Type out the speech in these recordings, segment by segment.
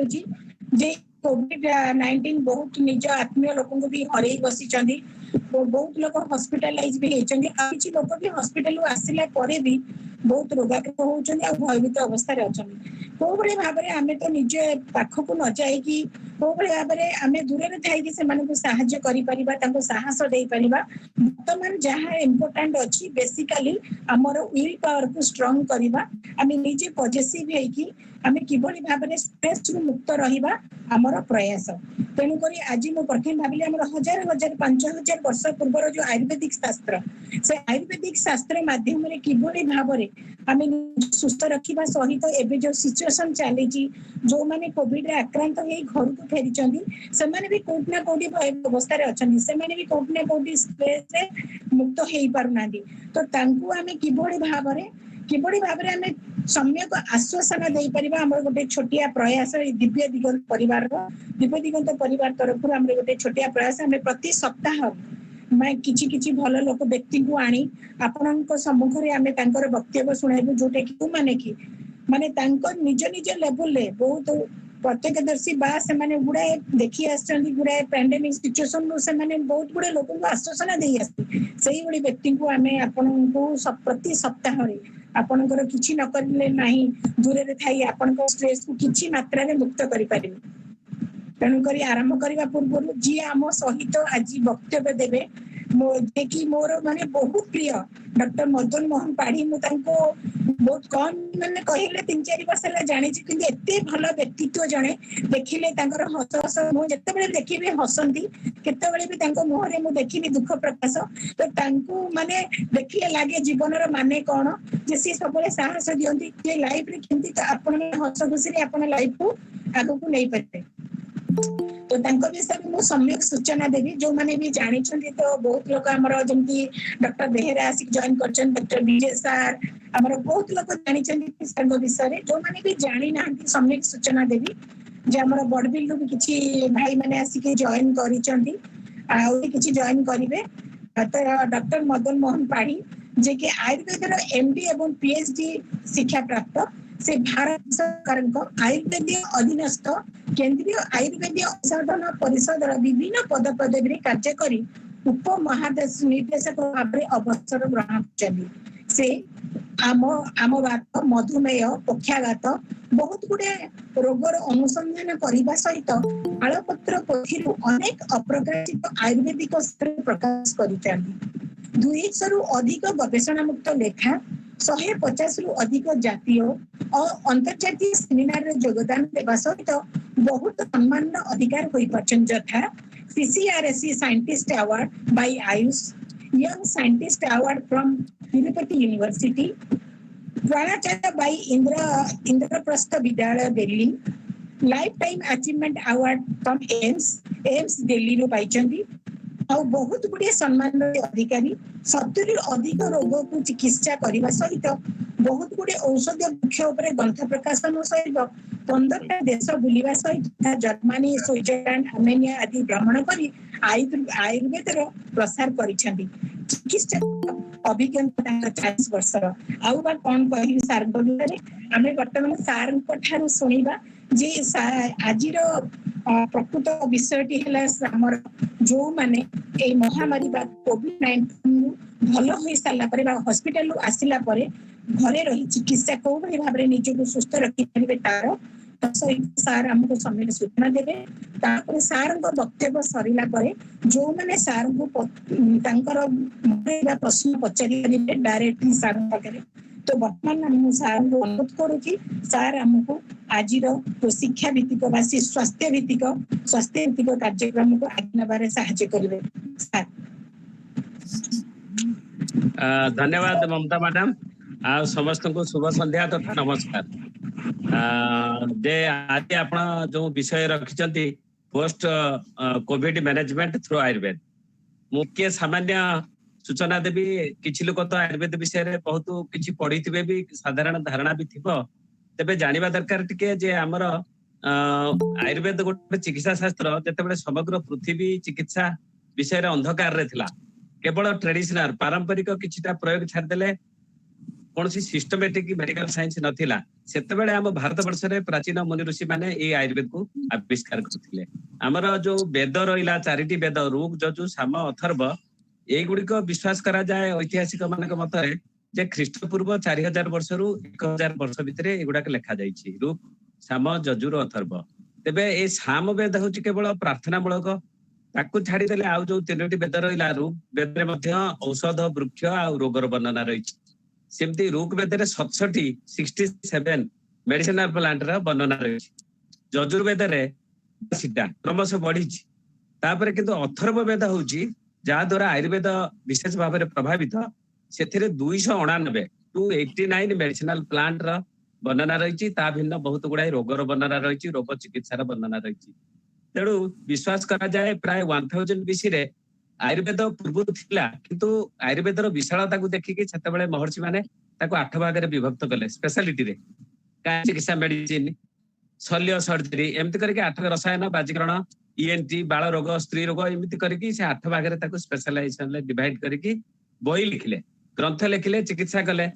होची जे कोविड-19 बहुत निज आत्मीय लोक भी हरई बसी बहुत लोग हॉस्पिटलाइज भी होती किसी लोक भी हॉस्पिटल आसला भी बहुत रोगाग्रस्त होती भयभीत अवस्था अच्छा कौ भाई भाव में आम तो निजे पाखक न जाकि कौ भाई भाव में आम दूर थी साहस दे पार बर्तमान जहाँ इम्पोर्टाट अच्छी बेसिकाली आमर विल पावर को स्ट्रंग करवा आम निजे पॉजिटिव होगी आम किभली भाव में स्ट्रेस मुक्त रहा आमर प्रयास तेणुक आज मुझे प्रथम भाविली आम हजार हजार 5000 वर्ष पूर्व जो आयुर्वेदिक शास्त्र से आयुर्वेदिक शास्त्र माध्यम किभली भाव में आम सुस्थ रखा सहित एवं जो सिचुएसन चली जो मैंने कोविड आक्रांत हो घर को फेरी से भी कौटना कौटी अवस्था अच्छा से भी कौटना कौटी स्ट्रेस मुक्त हो पारना तो आम किभली भाव में आम सम्यक आश्वासन दे पार आम गोटे छोटिया प्रयास दिव्य दिगंत परिवार तरफ आम गोटे छोटिया प्रयास आम प्रति सप्ताह मैं किछि किछि भल लोक व्यक्ति को आनी आपण सम्मुख में आम वक्तव्य शुणाइबू जोटा कि माने निज निज लेवल बहुत प्रत्यक्षदर्शी गुड़ाए देखी गुड़ाए पैंडेमिक सिचुएसन बहुत गुड़े लोक आश्वासन दे आसती व्यक्ति को आम आपण प्रति सप्ताह आपणकर किछि न करले नाही दूर थी आपण स्ट्रेस को किछि मात्रा रे मुक्त करि पारिबे तेणुक आरंभ करने पूर्व जी आम सहित आज वक्तव्य देवे कि मोर माने बहुत प्रिय डॉक्टर मदन मोहन पाढ़ी मुझे बहुत कम मैंने कहले 3-4 वर्ष जानी कि एते भल व्यक्तित्व जड़े देखिले हस हस मुझे देखी हसती केतबेले भी मुहर मुझे देखी दुख प्रकाश तो माने देखिले लगे जीवन माने कौन जे सी सब साहस दियंती जे लाइफ रे केमती आपण हस खुशी आपण लाइफ को आगो को नहीं पारे तो विषय में मुझे सम्यक सूचना देवी जो मैंने भी जानी तो बहुत लोग आमर जमी डॉक्टर बेहेरा आसिक जॉइन कर डॉक्टर विजय सार आमर बहुत लोग जानी विषय जो मैंने भी जानी ना सम्यक सूचना देवी जे आमर बड़बिल भी किसी भाई मैंने आसिक जॉइन कर जॉइन करेंगे तो डॉक्टर मदन मोहन पाढ़ी जे कि आयुर्वेद एमडी एवं पीएचडी शिक्षा प्राप्त से भारत सरकार आयुर्वेद अधीनस्थ केंद्रीय आयुर्वेद औषधन परिषद विभिन्न पद पदवी कार्य करी उप महानिर्देशक भाव में अवसर ग्रहण कर से आम वात मधुमेह पक्षाघात बहुत गुड़े रोगर अनुसंधान करने सहित आलपत्र पोथी अनेक अप्रकाशित आयुर्वेदिक प्रकाश कर 200 रु अधिक गवेषणा मुक्त लेखा 150 रु अधिक जातीय और अंतर्जातीय सेमिनार में योगदान देवा सहित बहुत सम्मान अधिकार हो पाचन यथा CCRSE scientist award by AYUSH young scientist award from Tirupati university Dronacharya by Indraprastha Vidyalaya Delhi lifetime achievement award from AIIMS Delhi रो पाइचंदी और बहुत गुड़े सम्मान अधिकारी 70 अधिक रोग को चिकित्सा करने सहित बहुत गुड़े औषधीय वृक्ष ग्रंथ प्रकाशन सहित 15टा देश बुलवा सहित जर्मनी स्विट्जरलैंड आर्मेनिया आदि भ्रमण कर आयुर्वेद प्रसार कर चिकित्सा अभिज्ञता 40 वर्ष आउ कौन कह सार आम बर्तमान सार शुणा जे आज प्रकृत विषयटी है जो माने महामारी कोविड-19 भल हो सारा हॉस्पिटल आसला घरे रही चिकित्सा कौ भाई भाव में निजक सुस्थ रखिपारे तार सहित सार आमको समय सूचना देवे सार वक्तव्य सरला जो मैंने सार को प्रश्न पचारि डायरेक्टली सार पाखे तो बर्तमान सार को अनुरोध करुच्ची सार आमको आज शिक्षा भित्तिक स्वास्थ्य भित्तिक कार्यक्रम को आगे नबार साहाय्य करेंगे। धन्यवाद ममता मैडम आ समस्त को शुभ संध्या तथा नमस्कार। जे आज आप जो विषय रखिंट post covid management through Ayurveda मुख्य सामान्य सूचना देवी किसी लोग तो आयुर्वेद विषय रे बहुत किसी पढ़ी भी साधारण धारणा भी थी तेरे जाना दरकार टिके जे आमर आयुर्वेद गोटे चिकित्सा शास्त्र जिते समग्र पृथ्वी चिकित्सा विषय अंधकार रे थिला केवल ट्रेडिशनल पारंपरिक किछिटा प्रयोग छाड़देले कौन सिस्टमेटिक मेडिकल साइंस नथिला सेतेबेले हम भारत वर्षरे प्राचीन मुनि ऋषि माने ए आयुर्वेद को आविष्कार करथिले हमर जो वेद रहिला चारिटी वेद ऋग यजु साम अथर्व एई गुडी को विश्वास करा जाय ऐतिहासिक मानक मतरे जे ख्रीष्टपूर्व 4000 वर्ष रु 1000 वर्ष भितरे एगुडा के लेखा जाईछि ऋग साम यजुर अथर्व तेबे ए साम वेद होछि केवल प्रार्थना मूलक ताकू छाड़ी देले आउ जो तीनोटी वेद रहिला ऋग वेद रे मध्य औषध वृक्ष आ रोगर वर्णना रहिछि सेमती ऋग वेद रे 67 मेडिसिनल प्लांट रा वर्णना रहिछि यजुर्वेद रे सीटा क्रमश बढ़िछि तापरे किंतु अथर्व वेद होछि जा द्वारा आयुर्वेद विशेष भाव में प्रभावित सेथिरे 289 289 मेडिसिनल प्लांट रा वर्णना रहिछि ता भिन्न बहुत गुडाई रोगर वर्णना रहिछि रोग चिकित्सा रा वर्णना रहिछि तेणु विश्वास करा जाए प्राय 1000 बीसी रे आयुर्वेद पूर्व थिला किंतु आयुर्वेद रो विशालता को देखिकि सेतेबेले महर्षि माने ताको 8 भाग रे विभक्त कले स्पेशलिटी रे काय चिकित्सा मेडिसिन शल्य सर्जरी एमति करके 8 रसायन बाजीकरण ईएनटी बाल रोग स्त्री रोग एमति करके से 8 भाग रे ताको स्पेशलाइजेशन ले डिवाइड करके बही लिखले ग्रंथ लिखले चिकित्सा कले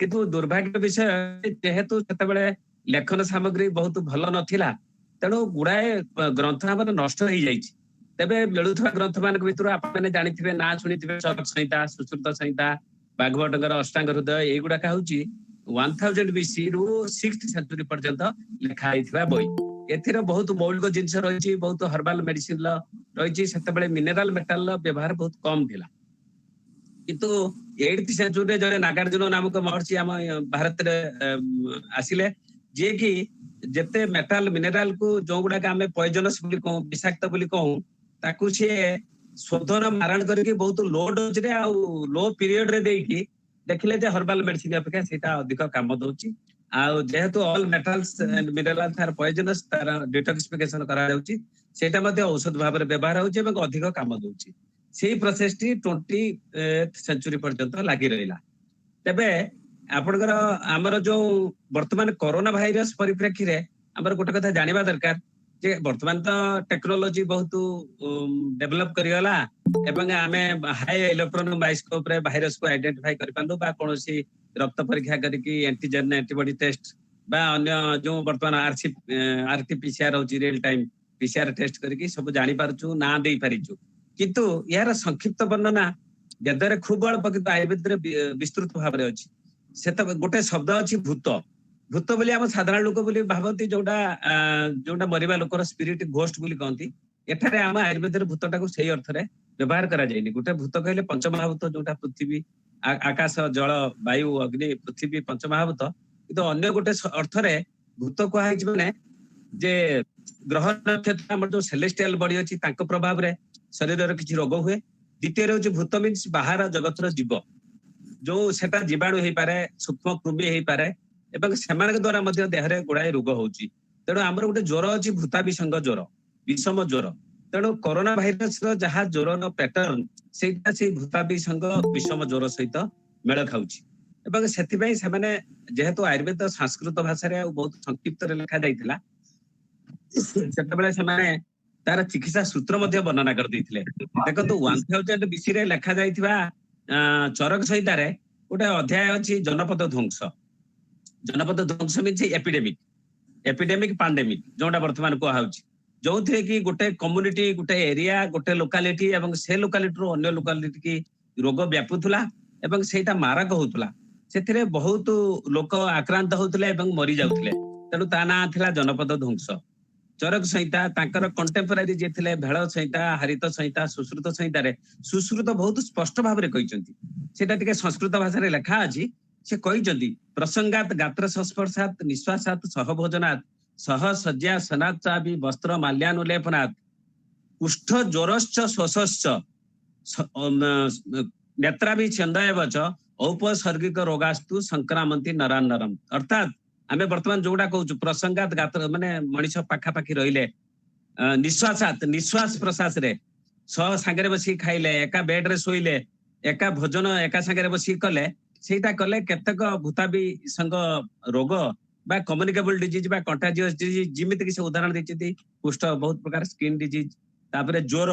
किंतु दुर्भाग्य विषय जेहेतु सेतेबेले लेखन सामग्री बहुत भलो नथिला तेणु गुड़ाए ग्रंथ हमर नष्ट हो जाइछि तेबे मिलुथवा ग्रंथ मान भितर आपने जानिथिबे ना सुनिथिबे चरक संहिता सुश्रुत संहिता भागवतकर अष्टांग हृदय एगुडा का होछि 1000 बीसी रु 6th सेंचुरी पर्यंत लिखा आइथिबा बही एथिर बहुत मौलिक जिंस रहिछि बहुत हर्बल मेडिसिन ल रहिछि सेतेबेले मिनरल मेटल व्यवहार बहुत कम थिला किंतु 8th सेंचुरी रे जने नागार्जुन नामक महर्षि हम भारत रे आसिले जे कि जेते मेटल मिनरल को जो गुडा का हमें पॉइजनस बोली कहूं विषाक्त बोली कहूं ताकू से शोधन मारण करके बहुत लो डोज रे आ लो पीरियड रे देकी देखले जे हर्बल मेडिसिन अपेक्षा सेटा अधिक काम दोची आ जेहेतु all metals and minerals are poisonous तार डिटॉक्सिफिकेशन करा जाउची सेटा मध्ये औषध भाव रे व्यवहार होची एवं अधिक काम दोची सेही प्रोसेस टी 20th सेंचुरी पर्यंत लागि रहिला तबे आपनकर हमर जो वर्तमान कोरोना वायरस परिप्रेक्षी रे हमर गोटे कथा जानिबा दरकार जे वर्तमान तो टेक्नोलॉजी बहुत डेवलप करिगला एवं आमे हाई इलेक्ट्रॉन माइक्रोस्कोप रे वायरस को आइडेंटिफाई करि पांदो बा कोनोसी रक्त परीक्षा करिकि एंटीजन एंटीबॉडी टेस्ट बा अन्य जो वर्तमान आरटीपीसीआर होची रियल टाइम पीसीआर टेस्ट करिकि सब जानि पारछु ना देई पारिछु किंतु यार संक्षिप्त वर्णना वेदरे खूब अल्प किंतु आयुर्वेद रे विस्तृत भाव रे अछि से तो गोटे शब्द अछि भूत भूत बोली हम साधारण लोक बोली भाबती जोटा जोटा मरिबा लोकर स्पिरिट घोस्ट बोली कहंती एठारे हम आयुर्वेद रे भूतटा को सही अर्थ रे व्यवहार करा जायनी गोटे भूत कहले पंचमहाभूत जोटा पृथ्वी आकाश जल वायु अग्नि पृथ्वी पंचमहाभूत किंतु अन्य गोटे अर्थ रे भूत को हाइछ माने जे ग्रह नक्षत्र हमर जो सेलेस्टियल बॉडी अछि तांको प्रभाव रे शरीर रे किछि रोग हुए द्वितीय रे भूत मीन्स बाहर जगत रो जीव जो सेटा जीवाणु हेई पारे सूक्ष्म कृमि हेई पारे एवं सेमान द्वारा मध्य देह रे गुडाई रोग होउची तेणु हमर गोटे ज्वर अछि भूताभिसंग ज्वर विषम ज्वर तेणु कोरोना भाइरस रो जहा ज्वर रो पैटर्न सेटा से भूताभिसंग विषम ज्वर सहित मेल खाउची एवं सेति पई से माने जेहेतु आयुर्वेद संस्कृत भाषा रे बहुत संक्षिप्त रे लिखा जाइतिला सेटा बेले से माने तार चिकित्सा सूत्र मध्य वर्णना कर दैथिले देखो 1000 बीसी रे लिखा जाइथिबा चरक संहिता रे गोटे अध्याय अछि जनपद ध्वंस मीन्स एपिडेमिक पैंडेमिक जोटा वर्तमान को हाउची जो थे कि गोटे कम्युनिटी गोटे एरिया गोटे लोकालिटी एवं से लोकालिटी रो अन्य लोकालिटी की रोग व्यापुथुला एवं सेटा मारक होतुला सेथिरे बहुत लोक आक्रांत होतले एवं मरि जाउतले तेणु ता ना थिला जनपद ध्वंस चरक संहिता तांकर कंटेम्पररी जे थिले भेळ संहिता हरित संहिता सुश्रुत संहिता रे सुश्रुत बहुत स्पष्ट भाव रे कहिसंती सेटा टिके संस्कृत भाषा रे लिखा अछि से कहिसंती प्रसंगात गात्र संस्पर्शात निश्वासात सहभोजनात सह सज्जा सनात चाबी वस्त्र माल्यानुलेपनात कुष्ठ ज्वरश्च श्वसश्च नेत्राभि छंदयवच औपसर्गिक रोगास्तु संक्रामंती नरान नरम अर्थात आमे वर्तमान जोड़ा कहूँ प्रसंगात गात्र माने मनीष पाखापाखि रहिले निश्वास प्रश्वास रे सह सांगरे बसी खाइले एका बेड रे सोइले एका भोजन एका सांगरे बसी कले सेटा कले केतक भूताबी संग रोग बा कम्युनिकेबल डिजीज बा कंटाजियस डिजीज जिमित कि से उदाहरण दैछथि कुष्ठ बहुत प्रकार स्किन डिजीज तापरे ज्वर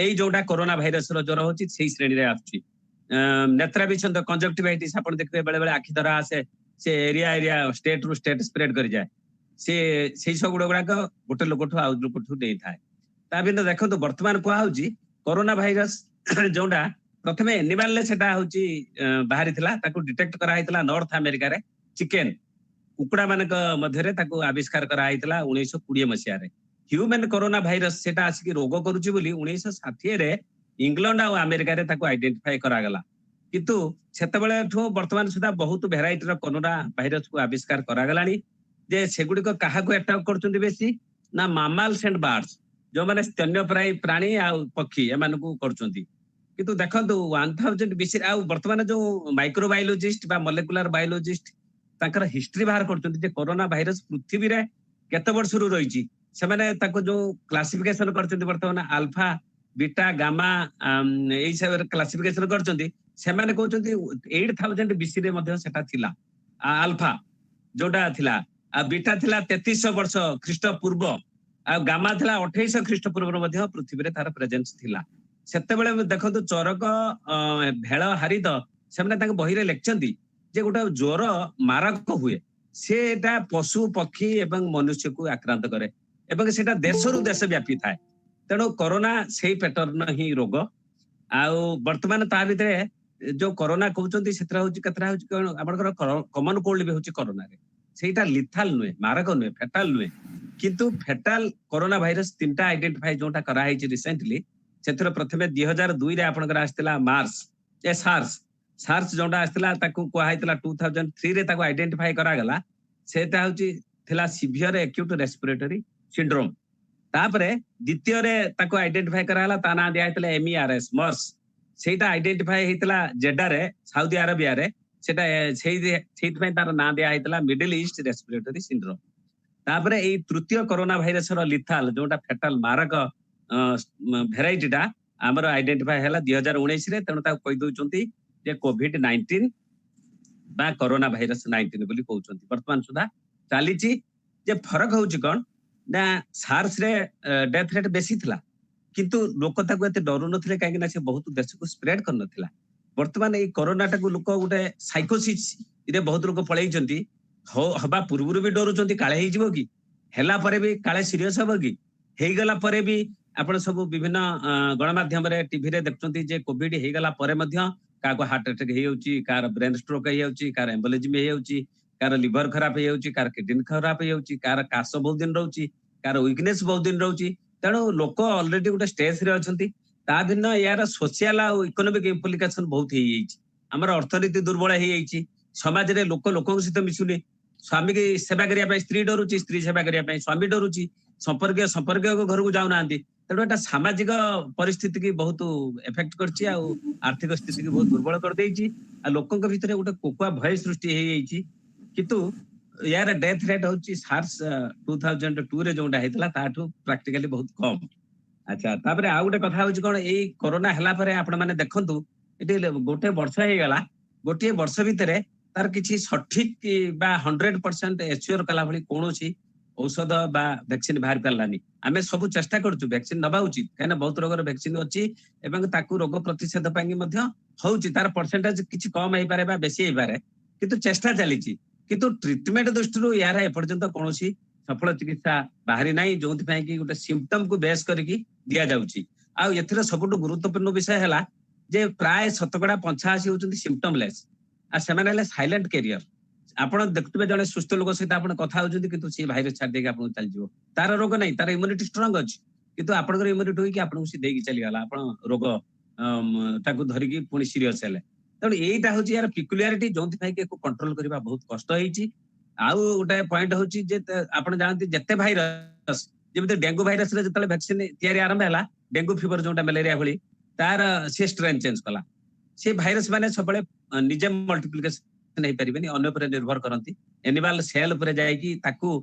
एई जोटा कोरोना भाइरस रो ज्वर होची सेही श्रेणी रे आछी नेत्रा विषंत कंजक्टिवाइटिस आपण देखबे बेले बेले आखि धरा आसे से एरिया स्टेट रु स्टेट स्प्रेड करि जाय से सब गुड़ा गोटे लोक आउ लोक दे थाए ता बिना देखो वर्तमान कुआ होची कोरोना भाइरस जोंडा प्रथमे एनिमल ले सेटा होची बाहरी थिला ताकू डिटेक्ट करा हितला नॉर्थ अमेरिका रे चिकन कुकुड़ा मानक मध्य रे ताकू आविष्कार करा हितला 1920 मसिया रे ह्यूमन कोरोना भाइरस सेटा आसी रोग करूची बोली 1960 रे इंग्लैंड और अमेरिका रे ताकू आइडेंटिफाई करा गला किंतु सेतबेले ठो वर्तमान सुधा बहुत वेराइटी रो कोरोना भाइरस को आविष्कार करा गलानी जे सेगुडी को काहा को अटैक करचुंदी बेसी ना मामाल्स एंड बर्ड्स जो माने स्तन्यप्रायी प्राणी आ पक्षी एमान को करचुंदी किंतु देखंतु 1000 बीसी आ वर्तमान जो माइक्रोबायोलॉजिस्ट बा मोलेकुलर बायोलॉजिस्ट ताकर हिस्ट्री बाहर करचुंदी जे कोरोना भाइरस पृथ्वी रे केते वर्ष रु रहिची से माने ताको जो क्लासिफिकेशन करचुंदी वर्तमान अल्फा बीटा गामा एई सब क्लासिफिकेशन करचुंदी से माने कहउचंदी 8000 बीसी रे मध्ये सेटा थिला अल्फा जोटा थिला आ बीटा थिला 3300 वर्ष ख्रीष्ट पूर्व आ गामा थिला 2800 ख्रीष्ट पूर्व मध्ये पृथ्वी रे तार प्रेजेंस थिला सेते बेले देखंतु चरक भेळ हारिद से माने ताके बहिरे लेखचंदी जे गोटा ज्वर मारक हुए सेटा पशु पक्षी एवं मनुष्य को आक्रांत करे एवं सेटा देश रु देश व्यापी थाए तेणु कोरोना सेही पैटर्न ही रोग आ वर्तमान ता भितरे जो कोरोना कहउचंदी सेतरा होची कतरा होची आपनकर कॉमन कोल्ड भी होची कोरोना रे सेटा लिथाल नुए मारक नुए फेटाल नुए किंतु फेटाल कोरोना भाइरस तीनटा आइडेंटिफाई जोटा करा है रिसेंटली सेथरो प्रथमे 2002 रे आपनकर आस्तिला मार्स ए सार्स जोटा आस्तिला ताकू को हाइतला 2003 रे ताकू आइडेंटिफाई करा गला सेटा होची थिला सिवियर एक्यूट रेस्पिरेटरी सिंड्रोम तापरे द्वितीय रे ताकू आइडेंटिफाई करा गला ता ना दिया हितला एमईआरएस मर्स सेटा आइडेंटिफाई हितला जेडा रे सऊदी अरेबिया रे सेटा सेही पे तार ना दिया हितला मिडिल ईस्ट रेस्पिरेटरी सिंड्रोम तापरे ए तृतीय कोरोना भाइरस रो लिथाल जोटा फेटल मारक भेराइटी टा हमर आइडेंटिफाई हला 2019 रे तनो ता कहि दोचंती जे कोविड 19 बा कोरोना भाइरस 19 बोली कहउचंती वर्तमान सुधा चालीची जे फरक होउची कोन ना सार्स रे डेथ रेट बेसी थिला किंतु लोक ताको एते डरू नथिले काहे कि ना से बहुत देश को स्प्रेड कर नथिला वर्तमान ए कोरोना टा को लोक गुटे साइकोसिस इरे बहुत लोक पळैचंती हबा पूर्वरु भी डरुचंती काळे हेइ जिवो की हेला परे भी काळे सीरियस हबो की हेइ गला परे भी आपण सब विभिन्न गणमाध्यम रे टीवी रे देखचंती जे कोविड हेइ गला परे मध्य काको हार्ट अटैक हेइ होउची कार ब्रेन स्ट्रोक हेइ होउची कार एम्बोलिज्म हेइ होउची कार लिवर खराब हेइ होउची कार किडनी खराब हेइ होउची कार काश बहुत दिन रहउची कार वीकनेस बहुत दिन रहउची तेणु लोक ऑलरेडी गोटे स्टेज रे अछंती ता दिन यार सोशल और इकोनॉमिक इम्प्लिकेशन बहुत हेइ जाईची हमर अर्थनीति दुर्बल हेइ जाईची समाज रे लोक लोक सहित मिसुनी स्वामी की सेवा करिया पे स्त्री डरुची स्त्री सेवा करिया पे स्वामी डरुची संपर्क घर को जाउ नांती तेणु एटा सामाजिक परिस्थिति की बहुत इफेक्ट करची आ आर्थिक स्थिति की बहुत दुर्बल कर देईची आ लोकक भितरे गोटे कोकुआ भय सृष्टि हेइ जाईची किंतु यार डेथ रेट होची सार्स 2002 रे जोंडा हेतला ताठू प्रैक्टिकली बहुत कम अच्छा तापरे आ गोटे कथा होची कोन एई कोरोना हला परे आपण माने देखंतु एटी गोटे वर्ष हे गला गोटे वर्ष भितरे तार किछि सठिक बा 100% एश्योर कला भली कोनोसी औषध बा वैक्सीन बाहर करलानी आमे सब चेष्टा करछु वैक्सीन नबा उचित काना बहुत रोगर वैक्सीन अछि एवं ताकू रोग प्रतिषेध पांगी मध्य होउची तार परसेंटेज किछि कम हेइ पारे बा बेसी हेइ पारे किंतु चेष्टा चलीची किंतु ट्रीटमेंट दृष्टिରୁ यार एपर्यंत कोनोसी सफल चिकित्सा बाहरी नाही जोंति पय कि गोटे सिम्पटम को बेस करके दिया जाउची आ एथिरा सबटु गुरुत्वपूर्ण विषय हला जे प्राय 85% होउचंती सिम्पटम लेस आ सेमाने हले साइलेंट कैरियर आपण देखतबे जने सुस्थ लोक सहित आपण कथा होउचंती किंतु सी भाइरस छाड़ देके आपण चल जिवो तार रोग नाही तार इम्युनिटी स्ट्रांग अछि किंतु आपनकर इम्युनिटी होई कि आपण सी देकी चली गला आपण रोग ताकू धरि कि पुनी सीरियस हेले तण एटा होची यार पिकुलियरिटी जोंति पय कि को कंट्रोल करबा बहुत कष्ट होईची आउ गोटे पॉइंट होची जे आपण जानती जत्ते भाइरस जेमते डेंगू भाइरस रे जतले वैक्सीन तयारी आरंभ हला डेंगू फीवर जोंटा मलेरिया भली तार से स्ट्रेन चेंज कला से भाइरस माने सबले निजे मल्टीप्लिकेशन नहीं परिबेनी अन्य पर निर्भर करंती एनिमल सेल पर जाई कि ताकू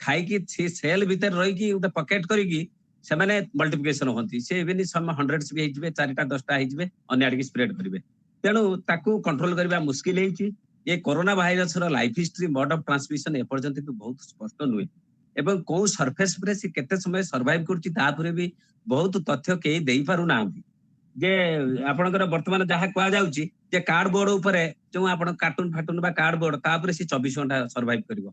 खाई कि से सेल भीतर रही कि उटा पॉकेट करी कि से माने मल्टीप्लिकेशन होंती से इवेनी सम हंड्रेड्स भी हिजबे 4टा 10टा हिजबे अन्य आडकी स्प्रेड करिवे तेणु ताकू कंट्रोल करबा मुश्किल हेची ये कोरोना भाइरस रो life history mode of transmission ए पर्यंत भी बहुत स्पष्ट नुए एवं को सरफेस पर से केते समय सर्वाइव करची ता परे भी बहुत तथ्य के देई पारु नांती जे आपणकर वर्तमान जहाँ कुआ जाउची जे कार्डबोर्ड ऊपर जो आपण कार्टून फाटून बा कार्डबोर्ड तापर से 24 घंटा सर्वाइव करिवो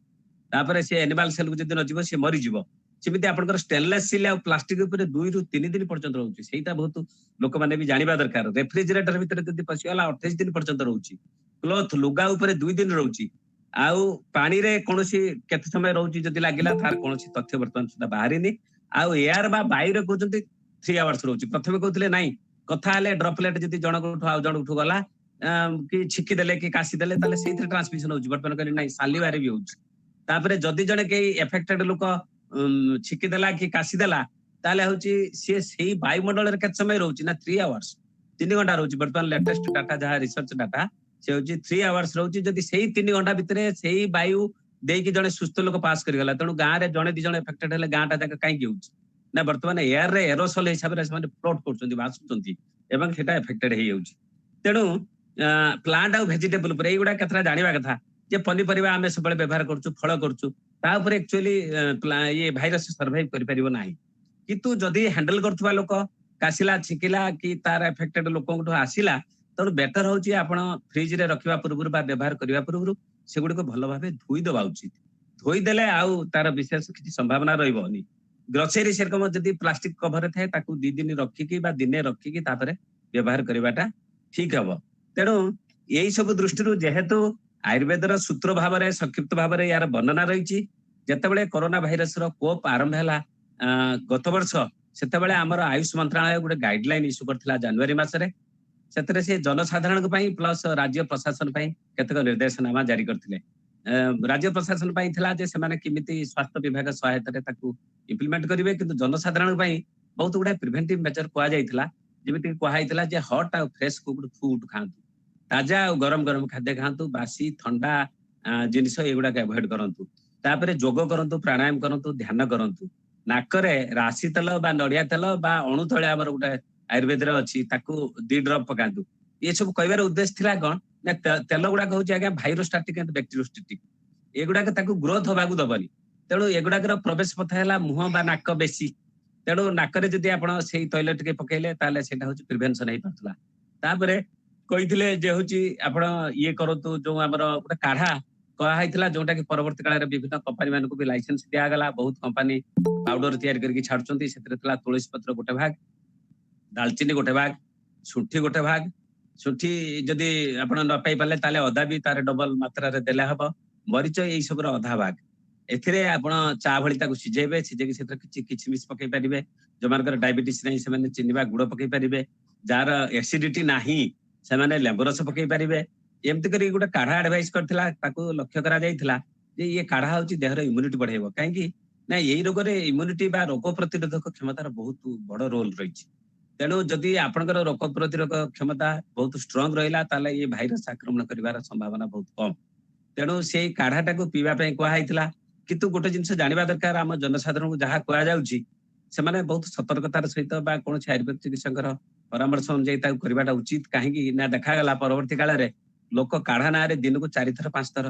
तापर से एनिमल सेल को जदि न जीव से मरि जीव सेमिति आपणकर स्टेनलेस स्टील और प्लास्टिक ऊपर 2 रु 3 दिन पर्यंत रहउची सेटा बहुत लोक माने भी जानिबा दरकार रेफ्रिजरेटर भीतर जदि पसिगला 28 दिन पर्यंत रहउची क्लॉथ लुगा ऊपर 2 दिन रहउची आउ पानी रे कोनोसी केते समय रहउची जदि लागिला तार कोनोसी तथ्य वर्तमान सुदा बाहरिनी आउ एयर बा बायु रे कहउचंती 3 आवर्स रहउची प्रथमे कहउतले नाही कथा हेले ड्रपलेट जदि जनक उठो आ जनक उठो गला कि छिकी देले कि कासी देले ताले सेइथरे ट्रांसमिशन होउची वर्तमान करी नाही सालिबारे भी होउची तापरे जदि जने के एफेक्टेड लोक छिकी देला कि कासी देला ताले होउची से सेही वायुमंडल रे केते समय रहउची ना 3 आवर्स 3 घंटा रहउची वर्तमान लेटेस्ट डाटा जहा रिसर्च डाटा से होउची 3 आवर्स रहउची जदि सेही 3 घंटा भितरे सेही वायु देकी जने सुस्थ लोक पास करि गला तणु गां रे जने दि जने एफेक्टेड हेले गांटा जाक काई कि होउची ना वर्तमान एयर रे एरोसोल हिसाब रे से फ्लोट करछंती बासुचंती एवं सेटा एफेक्टेड हे होउची तेणु प्लांट और वेजिटेबल पर एगुडा कथरा जानिबा कथा जे पनिपरिबा आमे सबले व्यवहार करछु फळ करछु ता ऊपर एक्चुअली ये भाइरस सर्वाइव करि परिबो नाही किंतु जदि हैंडल करथुवा लोक कासिला छिकिला कि तार एफेक्टेड लोकंठो आसिला तणु बेटर होउची आपण फ्रिज रे रखिबा पूर्व बा व्यवहार करिबा पूर्व सेगुडी को भलो भाबे धोई दबा उचित धोई देले आउ तार विशेष किछि संभावना रहइबोनी ग्रोसरी सेरकम जदि प्लास्टिक कवर थाए ताकू 2 दिन रखिकी बा दिने रखिकी तापरे व्यवहार करिबाटा ठीक हबो तेणु यही सब दृष्टि जेहेतु आयुर्वेद सूत्र भाव में संक्षिप्त भाव में यार वर्णना रही जिते कोरोना भाइरस कोप आरंभ है गत वर्ष से आमर आयुष मंत्रालय गोटे गाइडलाइन इश्यू करथिला जनवरी मासरे सेतरे से जनसाधारण प्लस राज्य प्रशासन केतक निर्देशनामा जारी करथिले राज्य प्रशासन जे सेमाने किमिति स्वास्थ्य विभाग सहायता इम्प्लीमेंट करिवे किंतु जनसाधारण बहुत गुडा प्रिवेंटिव मेजर कुआ जाइथिला जेमिति कुआ हाइथिला जे हॉट और फ्रेश कुक्ड फूड खांतु ताजा और गरम गरम खाद्य खांतु बासी ठंडा जिनिस एगुडा अवॉइड करंतु तापरे जोग करंतु प्राणायाम करंतु ध्यान करंतु नाकरे राशि तेल बा नड़िया तेल बा अणु तळे हमर गोटे आयुर्वेद रे अछि ताकू 2 ड्रॉप पकांतु ये सब कहबार उद्देश्य थिला कोन ना तेल गुडा कहउची आगे वायरोस्टैटिक एंड बैक्टीरियोस्टैटिक एगुडा के ताकू ग्रोथ होबाकू दबनी तेणु एगुडा के प्रवेश पथ हैला मुह बा नाक बेसी तेणु नाकरे जदि आपण सेही तैल टिके पकेले ताले सेटा होची प्रिवेंशन हे पातला तापरे कहिथिले जे होची आपण ये करंतु जो हमर गोटे काढ़ा कहा हैथिला जोटा कि परवर्ती काल रे विभिन्न कंपनी मान को भी लाइसेंस दिया गला बहुत कंपनी पाउडर तैयार करके छाडचंती सेतरे थला तुलसी पत्र गोटे भाग दालचीनी गोटे भाग सुंठी गोटे भाग सुंठी जदि आपण न पाई पाले ताले अदा भी तारे डबल मात्रा रे देला हबो मरीच एई सब रो अधा भाग एथिरे आपण चा भଳି ताकू सिजेबे सिजे कि सेतरे किछि मिस पकई परिबे जमानकर डायबिटीज नै से माने चिनिबा गुड़ पकई परिबे जार एसिडिटी नाही से माने लेंबू रस पकई परिबे एमति करी गोटे काढ़ा एडवाइस करथिला ताकू लक्ष्य करा जाइथिला जे ये काढ़ा होची देहर इम्यूनिटी बढ़ाइबो काहे कि ना एई रोग रे इम्यूनिटी बा रोग प्रतिरोधक क्षमतार बहुत बड़ रोल रहिछि तेणु जदि आपनकर रोग प्रतिरोधक क्षमता बहुत स्ट्रांग रहिला ताले ये भाइरस आक्रमण करिवार संभावना बहुत कम तेणु से काढ़ाटा को पीवा पई कुआ हैथिला किंतु गोटे जिनस जानिबा दरकार हम जनसाधारण को जहा कुआ जाउची से माने बहुत सतर्कतार सहित बा कोन आयुर्वेद चिकित्सकर परामर्श अनुसार ताकू करिवाटा उचित काहे कि ना देखा गला परवर्ती काल रे लोक काढ़ा ना रे दिन को 4 थर 5 थर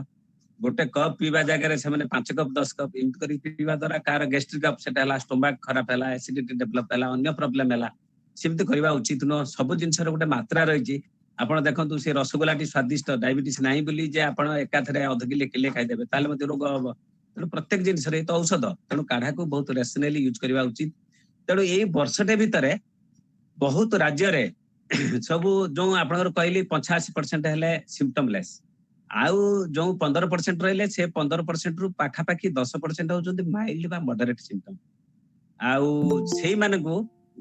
गोटे कप पीवा जगह रे से माने 5 कप 10 कप इम करी पीवा द्वारा कार गैस्ट्रिक अपसेट हला स्टमक खराब हला एसिडिटी डेवलप हला अन्य प्रॉब्लम हला सिमते करबा उचित न सब जिंस रे गोटे मात्रा रही आपण देखंतु से रसगोलाटी स्वादिष्ट डायबिटीज नाही बोली जे आपण एकाथरे अध किले खाइ देबे ताले मते रोग हबो तेणु प्रत्येक जिनस रे तो औषध तेणु काढ़ा को बहुत रेशनली यूज करबा उचित तेणु एई वर्षटे भितरे बहुत राज्य रे सब जो आपनकर कहली 85% हेले सिम्पटमलेस आउ जो 15% रहले से 15% रु पाखा पाखी 10% होचंती माइल्ड बा मॉडरेट सिम्पटम आउ सेही माने को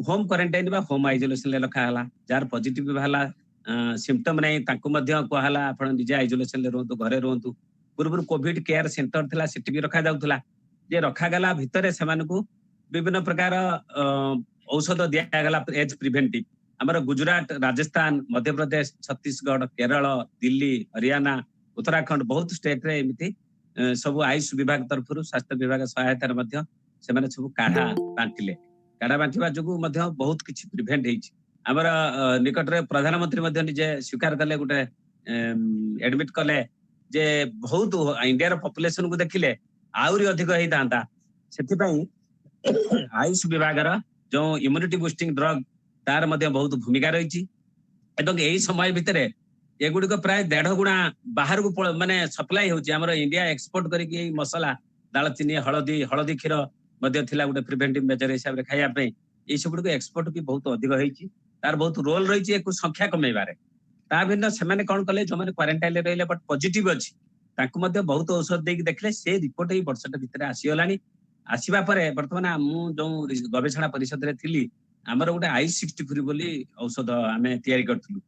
होम क्वारंटाइन बा होम आइसोलेशन ले लखा हला जार पॉजिटिव भाला सिम्पटम नै ताकू मध्य कहला आपण निजे आइसोलेशन ले रहंतु घरे रहंतु पूर्व कोविड केयर सेंटर थिला सेठी भी रखा जाउथला जे रखा गला भितरे से माने को विभिन्न प्रकार औषध दिया गला एज प्रिवेंटिव हमर गुजरात राजस्थान मध्य प्रदेश छत्तीसगढ़ केरल दिल्ली हरियाणा उत्तराखंड बहुत स्टेट रे एमिति सब आयुष विभाग तरफ स्वास्थ्य विभाग सहायता रे मध्य से माने सब काढ़ा बांटिले काढ़ा बांटिबा जोगु मध्य बहुत किछि प्रिवेंट हेछि हमर निकट रे प्रधानमंत्री मध्य निजे स्वीकार करले गोटे एडमिट करले जे बहुत इंडिया रो पॉपुलेशन को देखिले आउरी अधिक हेई तांता सेति पई आयुष विभाग रो जो इम्यूनिटी बूस्टिंग ड्रग तार मध्य बहुत भूमिका रही यही समय भितर एगुड़िक प्राय 1.5 गुणा बाहर को माने सप्लाई होची हमर इंडिया एक्सपोर्ट करके मसला दालचीनी हळदी हळदी क्षीर मध्य थिला गुटे प्रिवेंटिव मेजर हिसाब रे खाया पे ए सब को एक्सपोर्ट भी बहुत अधिक होईची तार बहुत रोल रही है संख्या कमेबारे ता भिन्न से कौन कले जो मैंने क्वारंटाइन रहिले बट पॉजिटिव अछि ताकू मध्य बहुत औषध देकी देखले से रिपोर्ट ही वर्षटा भितर आसीगलानी आसीबा परे वर्तमान मु जो गवेषणा परिषद रे थिली हमर गुटे I-64 बोली औषध आमे तयारी करथलु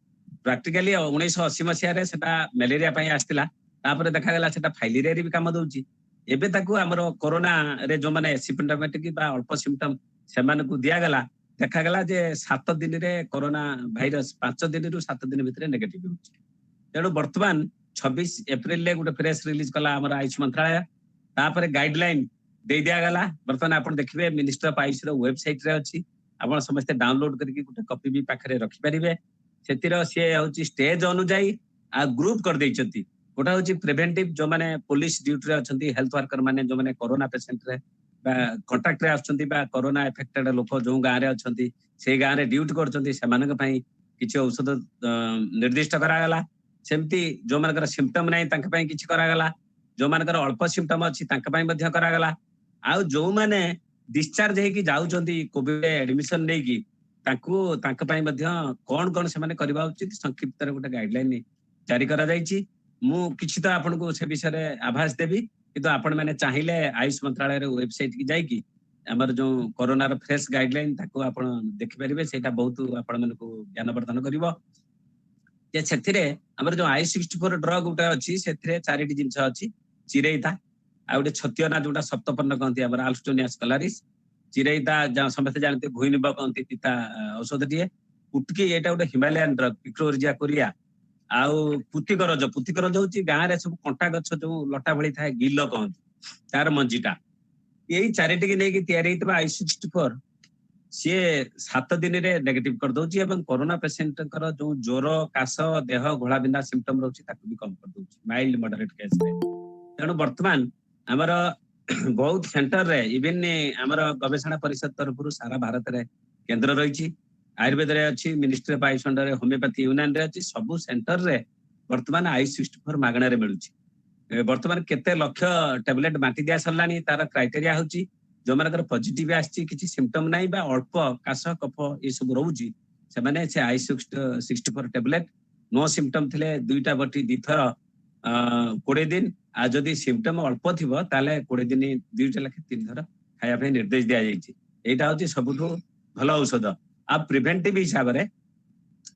प्राक्टिकली 1980 मसिया सेटा मलेरिया पई आस्तिला तापर देखा गेला सेटा फाइलेरिया रे भी काम दउची एबे ताकू हमर कोरोना रे जो माने एसिम्प्टोमेटिक बा अल्प सिम्पटम सेमान को दिया गला देखा गला जे 7 दिन रे कोरोना भाइरस 5 दिन रु 7 दिन भितर नेगेटिव होची तेणु वर्तमान 26 एप्रिल ले गुटे प्रेस रिलीज कला हमर आयुष मंत्रालय तापर गाइडलाइन दे दिया गला वर्तमान आपण देखिबे मिनिस्टर ऑफ आयुष रो वेबसाइट रे अछि आपण समस्त डाउनलोड करके गुटे कॉपी भी पाखरे रखि परिबे सेतिर से होची स्टेज अनुଯାयी आ ग्रुप कर दैचंती गोटा होची प्रिवेंटिव जो माने पुलिस ड्यूटी रे अछंती हेल्थ वर्कर माने जो माने कोरोना पेशेंट रे बा कांटेक्ट रे आछंती बा कोरोना अफेक्टेड लोक जो गां रे अछंती से गां रे ड्यूटी करछंती सेमानक पई किछि औषध निर्दिष्ट करा गला सेमती जो मानकर सिम्पटम नै तांक पई किछि करा गला जो मानकर अल्प सिम्पटम अछि तांक पई मध्य करा गला आ जो माने डिस्चार्ज हे कि जाउछंती कोविड एडमिशन नै कि ताकू तांक पई मध्य कोन कोन से माने करबा उचित संक्षिप्त रे गोटे गाइडलाइन जारी करा जायछि मु किछि तो आपन को से विषय रे आभास देबी किंतु आपण माने चाहिले आयुष मंत्रालय रे वेबसाइट की जाई कि हमर जो कोरोना रो फ्रेश गाइडलाइन ताकू आपण देखि परिबे सेटा बहुत आपण मन को ज्ञान वर्धन करबो जे सेथिरे हमर जो I-64 ड्रग गुटा अछि सेथिरे चारिटी जिंस अछि चिरेइता आ उटे छतियना जोटा सप्तपन्न कहंती हमर आल्स्टोनिया स्कलारिस चिरेइता जा समस्त जानते भुइनिबा कहंती पिता औषधटिए पुटकी एटा उटे हिमालयन ड्रग पिक्रोरिजिया कोरिया आउ पुतिकरज होची गां रे सब कंटा गछ जो लटा भଳି थाए गिल्लो कहंती तार मंजीटा एई चारिटी की नेकी तयारी हितबा I-64 से 7 दिन रे नेगेटिव कर दोची एवं कोरोना पेशेंट कर जो ज्वर काश देह घोळा बिना सिम्पटम रहउची ताकू भी कम कर दोची माइल्ड मॉडरेट केस रे तेणु वर्तमान हमर बहुत सेंटर रे इवन हमर गवेषणा परिषद तरफ सारा भारत रे केंद्र रही आयुर्वेद रे अछि ministry of AYUSH under homoeopathy union रे अछि सब सेंटर रे वर्तमान I-64 मागणा रे मिलुची वर्तमान केते लक्ष टैबलेट बांटी दिया सरलानी तार क्राइटेरिया होची जो मानकर पॉजिटिव आछि किछि सिम्पटम नाही बा अल्प काश कफ ए सब रहउची से माने से I-64 टैबलेट नो सिम्पटम थिले दुईटा बटी दिथर 20 दिन आ जदि सिम्पटम अल्प थिबो ताले 20 दिन 2 लाख 3 थर खाया पे निर्देश दिया जायछि एटा होची सबुठु भलो औषध आ प्रिवेंटिव हिसाब रे